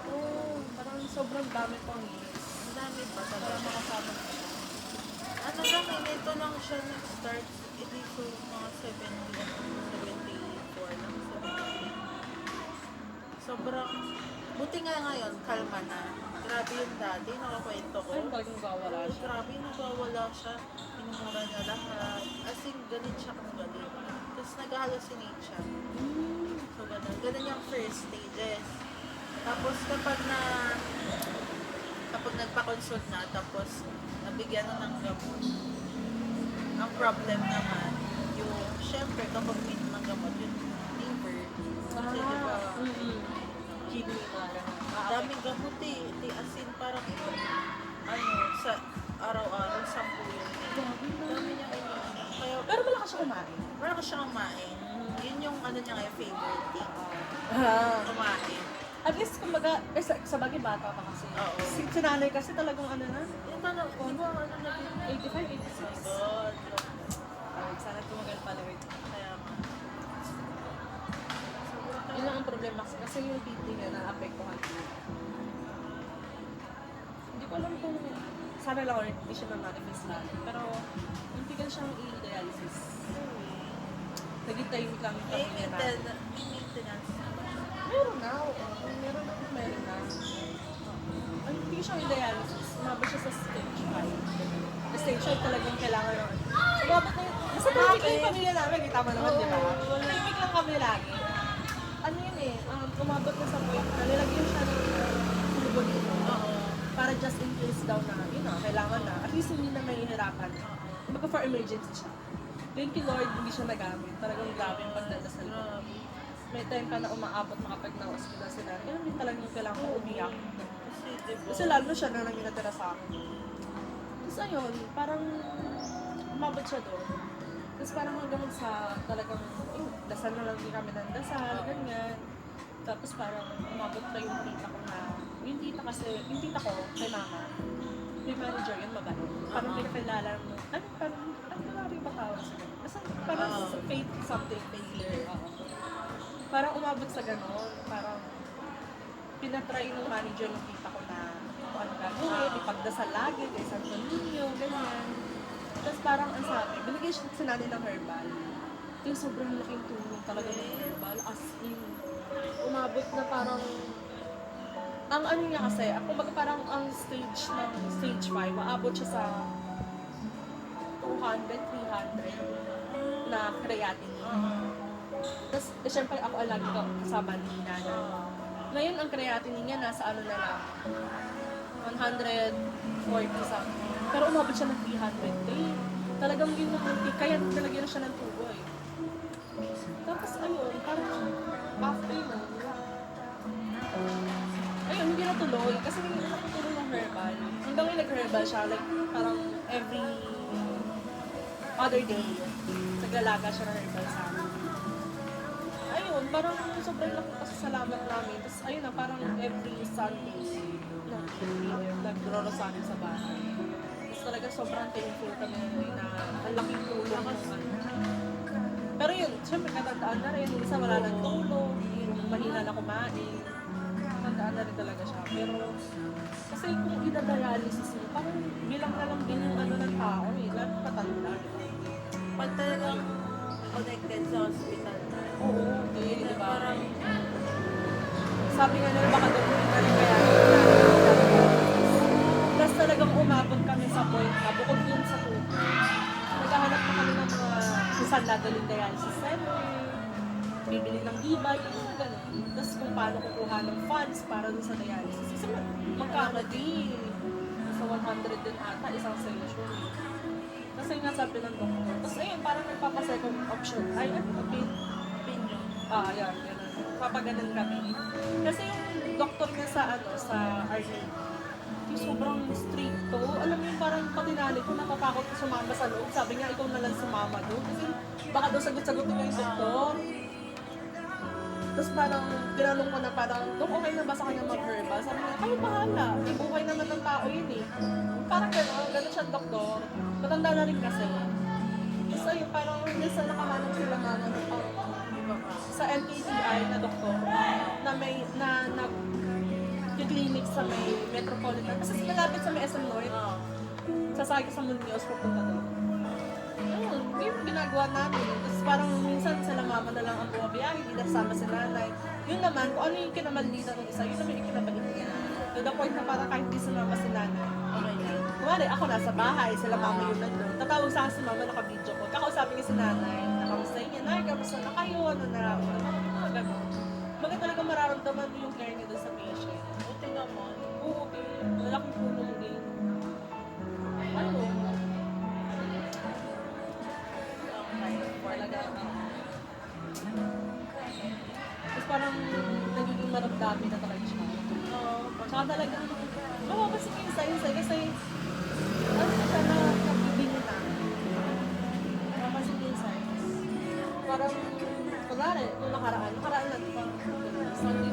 Speaker 1: Oo, parang sobrang dami pang years.
Speaker 2: ang dami pa
Speaker 1: Para
Speaker 2: talaga.
Speaker 1: makasama ko siya.
Speaker 2: Ano lang, nito lang siya nag-start. Ito ko mga 74 lang, 78. Sobrang, buti nga ngayon, kalma na. Grabe yung dati, nakakwento ko.
Speaker 1: Ay, talagang nagwawala siya.
Speaker 2: Grabe, nagwawala siya. Pinumura niya lahat. As in, galit siya kung galit. Tapos nag-hallucinate siya. So, ganun. Ganun yung first stages. Tapos kapag nagpa-consult na, tapos nabigyan na ng gamot. Ang problem naman, yung, syempre, kapag min ng gamot, yung liver. Kasi, di ba,
Speaker 1: Kidney na lang.
Speaker 2: daming gamot eh. Di as in, parang, ano, sa araw-araw, 10 yun. Dami niya kaya,
Speaker 1: Pero malakas siya kumain.
Speaker 2: malakas siya kumain. Yun yung ano niya ngayon, favorite thing. Kumain.
Speaker 1: At least, kumbaga, sa bagay bata pa kasi.
Speaker 2: Oo.
Speaker 1: Si nanay kasi talagang ano na,
Speaker 2: Yung tanong, di ba ano na din?
Speaker 1: 85, 86.
Speaker 2: God.
Speaker 1: Sana tumagal pala rin.
Speaker 2: Kaya,
Speaker 1: Yun lang ang problema kasi yung kidney niya na-apektuhan niya. Hindi ko alam kung sana lang or hindi siya na-manifest lang. Pero muntikan siyang i-dialysis. Naging lang
Speaker 2: may
Speaker 1: kami na.
Speaker 2: maintenance na ba siya?
Speaker 1: Meron na, oo. Meron na. Ay, hindi siya i-dialysis. Umabot siya sa stage 5. Sa stage 5 talagang kailangan ng... Umabot na yun. Basta tahimik lang yung pamilya namin. Kita mo naman, di ba? Tahimik lang kami lagi. Ano yun eh, umabot na sa point na nilagyan siya ng tubo dito.
Speaker 2: Oo.
Speaker 1: Para just in case daw na, yun na, kailangan na. At least hindi na mahihirapan. Kumbaga for emergency siya. Thank you Lord, hindi siya nagamit. Talagang grabe yung pagdadasal ko.
Speaker 2: Grabe.
Speaker 1: May time pa na umaabot makapag na-hospital sila. Kaya hindi talagang kailangan ko umiyak.
Speaker 2: Kasi, di ba?
Speaker 1: Kasi lalo siya na nang natira sa akin. Tapos ayun, parang umabot siya doon. Tapos parang hanggang sa talagang, dasal na lang din kami ng dasal, ganyan. Tapos parang umabot pa yung tita ko na, yung tita ko, kay mama, yung manager yun, mabait. Parang pinakilala mo, ano ba tawag sa ganun? Basta parang faith something, failure. Parang umabot sa ganun, parang pinatry ng manager ng tita ko na kung ano gagawin, ipagdasal lagi, kay Santo Niño, ganyan. Tapos parang ang sabi, binigay siya sa nanay ng herbal. Yung sobrang laking tulong talaga ng herbal, as in, umabot
Speaker 3: umabot na parang, ang ano niya kasi, kumbaga parang ang stage 5, maabot siya sa 200, 300 na creatinine. Tapos, syempre ako lagi ko kasama ni Nana. Ngayon, ang creatinine niya nasa ano na lang, 140 something. Pero umabot siya ng 300 day. Talagang yun ang kaya talaga na siya ng tubo eh. Tapos ayun, parang after nun, ayun, hindi natuloy. Kasi hindi na natuloy ng herbal. Hanggang yung nag-herbal siya, like parang every other day, naglalaga siya ng herbal sa amin. Ayun, parang sobrang laki pasasalamat namin. Tapos ayun na, parang every Sunday, nagro-rosaryo sa bahay. Tapos talaga sobrang thankful kami na ang laking tulong ng ano. Pero yun, syempre katandaan na rin, yung isa wala ng tulong, yung mahina na kumain. Katandaan na rin talaga siya. Pero kasi kung ina-dialysis mo, parang bilang na lang din yung ano ng tao eh, lalo patanda.
Speaker 2: Pag talagang connected sa hospital na.
Speaker 3: Oo, eh, di ba?
Speaker 2: Parang,
Speaker 3: Sabi nga nila baka daw hindi na rin kaya Plus talagang umabot kami sa point na bukod dun sa tubig. Naghahanap na kami ng mga kung saan dadalhin dialysis center, bibili ng e-bike, yung mga ganun. Tapos kung paano kukuha ng funds para dun sa dialysis. Kasi magkano din. Sa 100 din ata, isang session. Kasi nga sabi ng doktor. Tapos ayun, parang nagpapasecond option. Ay, ano, opinion. Yan, ganun. Papaganan kami. Kasi yung doktor niya sa, sa RD, yung sobrang stricto. Alam mo yung parang patinali ko, natatakot ko sumama sa loob. Sabi niya, ikaw na lang sumama doon. Kasi baka daw sagot-sagutin niya yung doktor. Tapos parang tinanong ko na parang, Dok, okay na ba sa kanya mag-herbal? Sabi niya, kayo bahala. May buhay naman ng tao yun eh. Parang gano'n siyang doktor. Matanda na rin kasi. Tapos ayun, parang minsan nakahanap sila mama ng sa NKTI na doktor na may clinic sa may Metropolitan. Kasi malapit sa may SM North. Sasakay ka sa Muñoz, pupunta doon. Ayun, yung ginagawa namin. Tapos parang minsan sila mama na lang ang bumabiyahe, hindi nasama si nanay. Yun naman, kung ano yung kinamalita ng isa, yun naman yung kinabalik niya. To the point na parang kahit di sumama si nanay.
Speaker 2: okay na.
Speaker 3: Kumari, ako nasa bahay, sila mama yun nandun. Tatawag sa akin si mama, naka-video ko. Kakausapin niya si nanay, nakamusta niya, Nay, kamusta na kayo? Ano nararamdaman? Mga gano'n. Baga talaga mararamdaman mo yung care niya doon sa patient.
Speaker 2: Buti naman.
Speaker 3: Oo, malaking tulong din. Ano? Talaga. Tapos parang nagiging maramdami na talaga siya. Tsaka talagang, mapapasin ko yung signs kasi ano siya na nagbibingi na. Mapapasin ko yung signs. Parang, kunwari, nung nakaraan na ito pang Sunday.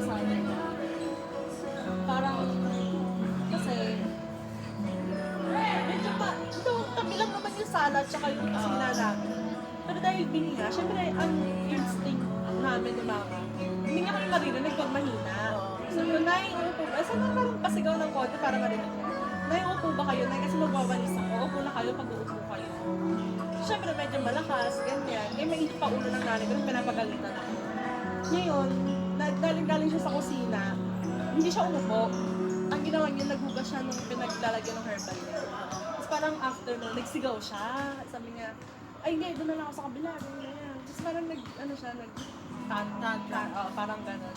Speaker 3: Parang, kasi, medyo ito, tabi lang naman yung salad tsaka yung kusina namin. Pero dahil bininga, syempre, ang instinct namin ni mama, hindi nga kami maririnig pag mahina. So, Nay, upo ba? Saan na parang pasigaw ng konti para marinig niya? Nay, upo ba kayo? Nay, kasi magwawalis ako. Upo na kayo pag uupo kayo. Siyempre, medyo malakas, ganyan. Eh, mainit pa ulo ng nanay, pero pinapagalitan ako. Ngayon, galing siya sa kusina, hindi siya umupo. Ang ginawa niya, naghugas siya nung pinaglalagyan ng herbal niya. Tapos parang after nun, nagsigaw siya. Sabi niya, ay hindi, doon na lang ako sa kabila. Ganyan. Tapos parang parang gano'n.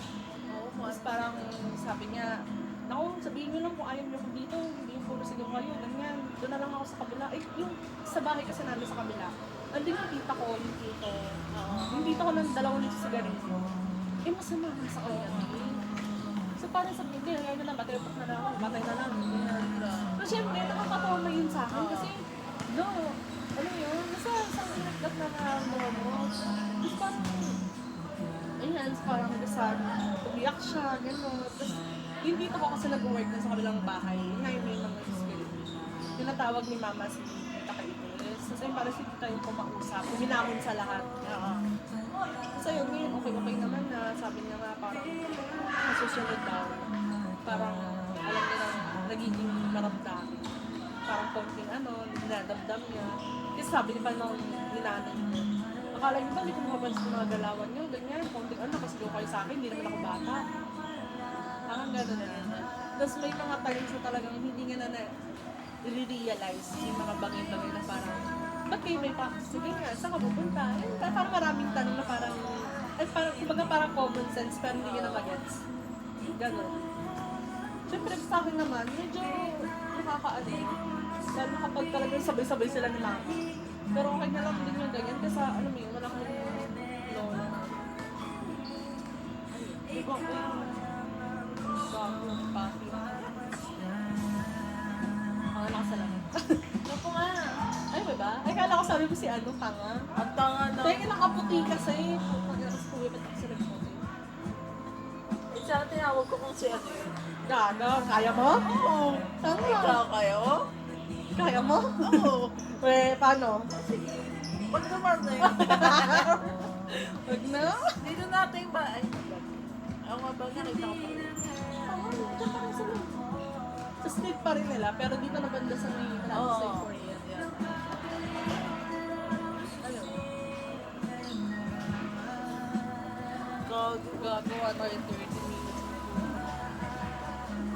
Speaker 3: Tapos parang sabi niya, naku, sabihin niyo lang kung ayaw niyo ko dito, hindi yung puro sigaw kayo, ganyan. Doon na lang ako sa kabila. Eh, yung sa bahay kasi namin sa kabila, andun yung tita ko, yung tito. Yung tita ko ng dalawang nagsisigarilyo. Eh, masama na sa kanya. So parang sabi, hindi, ngayon na lang, batay na lang ako, batay na lang. Ganyan. So syempre, nakakatawa na yun sa akin kasi, no, ano yun, nasa isang inagdat na nararamdaman mo. Tapos parang, ayan, parang nasaan, umiyak siya, gano'n. Tapos, yung tito ko kasi nag-work na sa kabilang bahay, yun nga yung may mga spirit. Yung natawag ni mama si Tita Kaitis. Tapos ayun, parang si Tita yung kumausap, uminamon sa lahat. So yun, ngayon, okay naman na, sabi niya nga parang nasusunod daw. Parang, alam niya na, nagiging maramdamin. Parang konting dinadamdam niya. Kasi sabi niya pa nung ninanay niya, Akala nyo ba, hindi ko makapansin yung mga galawan nyo, ganyan, konting ano, kasi kayo sa akin, hindi naman ako bata. Parang gano'n na. Tapos may mga times na talagang hindi nga na realize yung mga bagay-bagay na parang, ba't kayo may pa? Sige nga, saan ka pupunta? Eh, parang maraming tanong na parang, kumbaga parang common sense, pero hindi nyo na magets. Gano'n. Siyempre sa akin naman, medyo nakakaano. Lalo kapag talagang sabay-sabay sila ni mami. Pero okay na lang din yung ganyan kasi alam mo yun, wala akong lola na. Di ba ako yung bago, pati. Ang anak sa lahat.
Speaker 2: Ako nga.
Speaker 3: Ay, ba? Ay, kala ko sabi mo si ano, tanga.
Speaker 2: Ang tanga na.
Speaker 3: Kaya nga nakaputi kasi. Pag kasi kuwi, ba't ako sila nagputi?
Speaker 2: Eh, sana tinawag ko kung si ano yun.
Speaker 3: Gaga, kaya mo?
Speaker 2: Oo.
Speaker 3: Tanga.
Speaker 2: Ikaw kayo?
Speaker 3: Kaya mo?
Speaker 2: Oo.
Speaker 3: Eh, paano?
Speaker 2: Sige. Wag naman na yun.
Speaker 3: Wag na?
Speaker 2: Dito natin ba? Ay, ako nga ba nakita ko pa rin.
Speaker 3: Diyan pa rin sila. Sa state pa rin nila, pero dito na banda sa may malapit sa
Speaker 2: Oo.
Speaker 3: Euphoria.
Speaker 2: Yan.
Speaker 3: Ano?
Speaker 2: Gago.
Speaker 3: Gagawa tayo 30 minutes.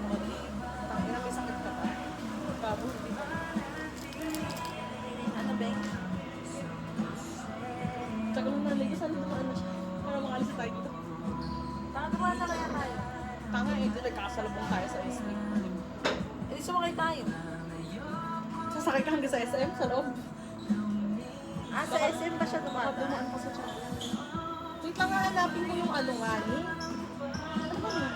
Speaker 3: Okay. Tangina, may sakit ka ba? Babo, hindi ba?
Speaker 2: Ano, Beng?
Speaker 3: Tagal mo nalagay, saan mo ano siya? Para makalis na tayo dito.
Speaker 2: Nakagawa na kaya tayo.
Speaker 3: Tanga, eh, di nagkakasalubong tayo sa SM.
Speaker 2: Eh, sumakay tayo.
Speaker 3: Sasakay ka hanggang sa SM, sa loob.
Speaker 2: Ah, sa SM ba siya
Speaker 3: Baka
Speaker 2: dumadaan?
Speaker 3: dumaan pa sa chat. Wait lang nga, hanapin ko yung ano nga ni. Ano ba yun?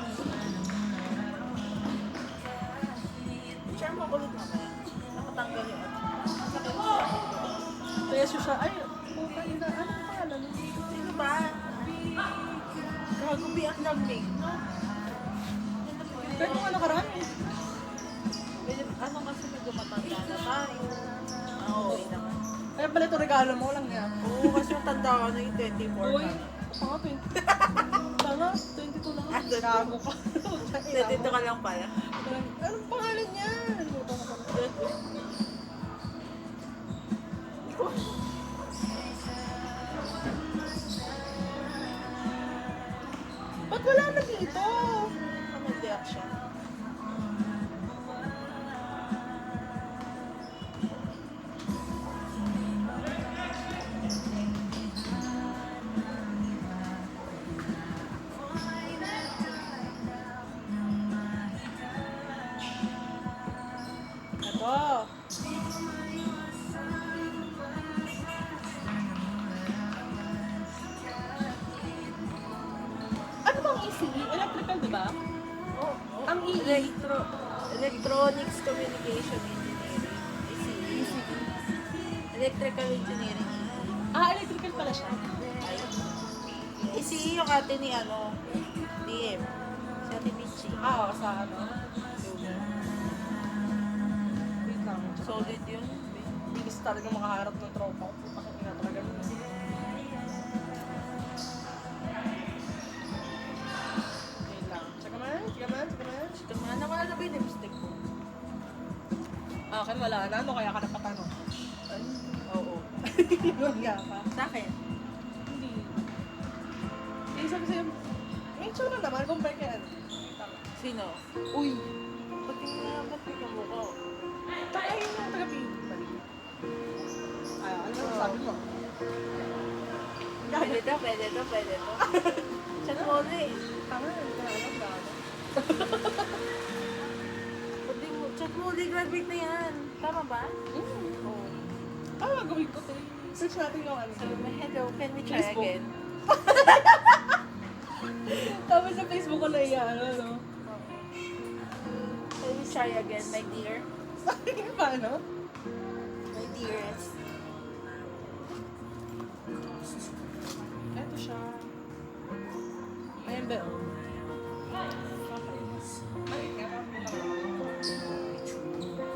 Speaker 2: Siya ang makulot naman. Nakatanggal yung ano.
Speaker 3: Kaya siya, ay, puta ina, ano ang pangalan?
Speaker 2: Sino ba? Gago, biyak lang, Beng. No?
Speaker 3: Pero kung ano karami.
Speaker 2: Ano kasi medyo matanda na tayo. Oo, okay naman.
Speaker 3: Kaya pala ito regalo mo lang yan.
Speaker 2: Oo, kasi matanda ka na yung 24
Speaker 3: Uy,
Speaker 2: ka na.
Speaker 3: tanga 20. Tanga, 22 lang.
Speaker 2: Ah, 22.
Speaker 3: Gago ka.
Speaker 2: Dito ka lang pala.
Speaker 3: Anong pangalan yan? Ba't wala na dito?
Speaker 2: Ano yung reaction?
Speaker 3: Ito. Ano bang ECE? Electrical, di ba?
Speaker 2: Oh,
Speaker 3: Ang
Speaker 2: Electronics Communication Engineering. ECE. Electrical Engineering.
Speaker 3: Ah, electrical pala siya.
Speaker 2: ECE yung ate ni ano, DM. Si ate Michi.
Speaker 3: Ah, oo, sa ano? Wait lang.
Speaker 2: Solid yun.
Speaker 3: Bilis talaga makaharap ng tropa ko. Bakit nga talaga yun? Wait lang. Tsaka man.
Speaker 2: Kamana ka na ba yung lipstick ko?
Speaker 3: Ah, akin wala na. Ano kaya ka napatanong?
Speaker 2: Ay, oo.
Speaker 3: Yun nga pa.
Speaker 2: Sa akin?
Speaker 3: Hindi. Eh, sabi sa'yo, may tsura naman. Compare kay ano. Tama.
Speaker 2: Sino?
Speaker 3: Uy!
Speaker 2: Pati nga, ba't may kamukha?
Speaker 3: Kaya yun yung taga-pin. Ay, ano ba sabi mo?
Speaker 2: Pwede to. Chat mo ulit.
Speaker 3: Tama, hindi ko na alam gaano.
Speaker 2: Chat mo ulit, graduate na yan. Tama ba?
Speaker 3: Oo. Ano gagawin ko to? Search natin yung ano.
Speaker 2: Sabi mo, hello, can we try
Speaker 3: Facebook.
Speaker 2: again?
Speaker 3: Tapos sa Facebook ko na ano, no?
Speaker 2: Can we try again, my dear?
Speaker 3: Paano?
Speaker 2: My dearest.
Speaker 3: Eto siya. Ayan ba?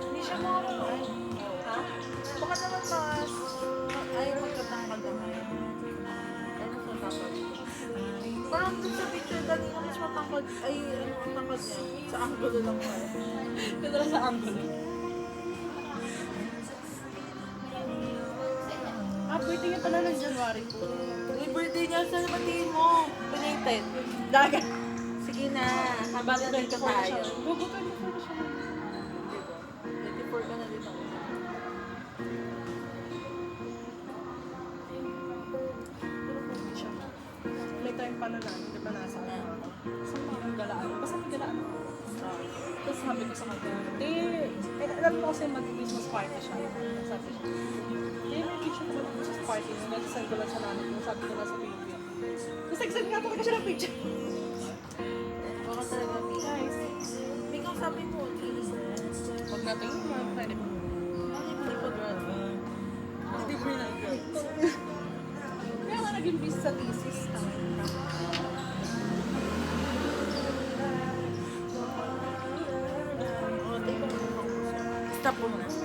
Speaker 2: Hindi siya makakamay. Ha? Baka naman mas ayaw magkatangkad naman. Ano sa tangkad? Parang dun sa picture, kanina mas matangkad. Ay, ano ang tangkad niya? Sa angulo lang pala.
Speaker 3: Ganda lang sa angle. Ah, pwede nga
Speaker 1: pala ng January 2.
Speaker 2: May birthday niya, saan batiin mo? Belated.
Speaker 1: Dagat.
Speaker 2: Sige na, habang nandito tayo.
Speaker 3: Gogo 24 na siya.
Speaker 2: Diba? 24 ka na din ako.
Speaker 3: Pero COVID siya. May time pa na namin, di ba nasa ano? Sa parang galaan. Basta may galaan ako. Tapos sabi ko sa kanya, alam mo kasi mag-Christmas party siya. Sabi siya, may picture ko ba ng Christmas party? Nag-send ko lang sa nanay ko. Sabi ko na sa baby. Tapos nag-send nga talaga siya ng picture.
Speaker 2: Baka talaga,
Speaker 3: Guys,
Speaker 2: may kausapin mo.
Speaker 1: Huwag natin yung mga pwede mo.
Speaker 2: Hindi pa grad.
Speaker 1: Hindi ko na
Speaker 3: kaya nga naging busy sa thesis.
Speaker 2: Stop mo na.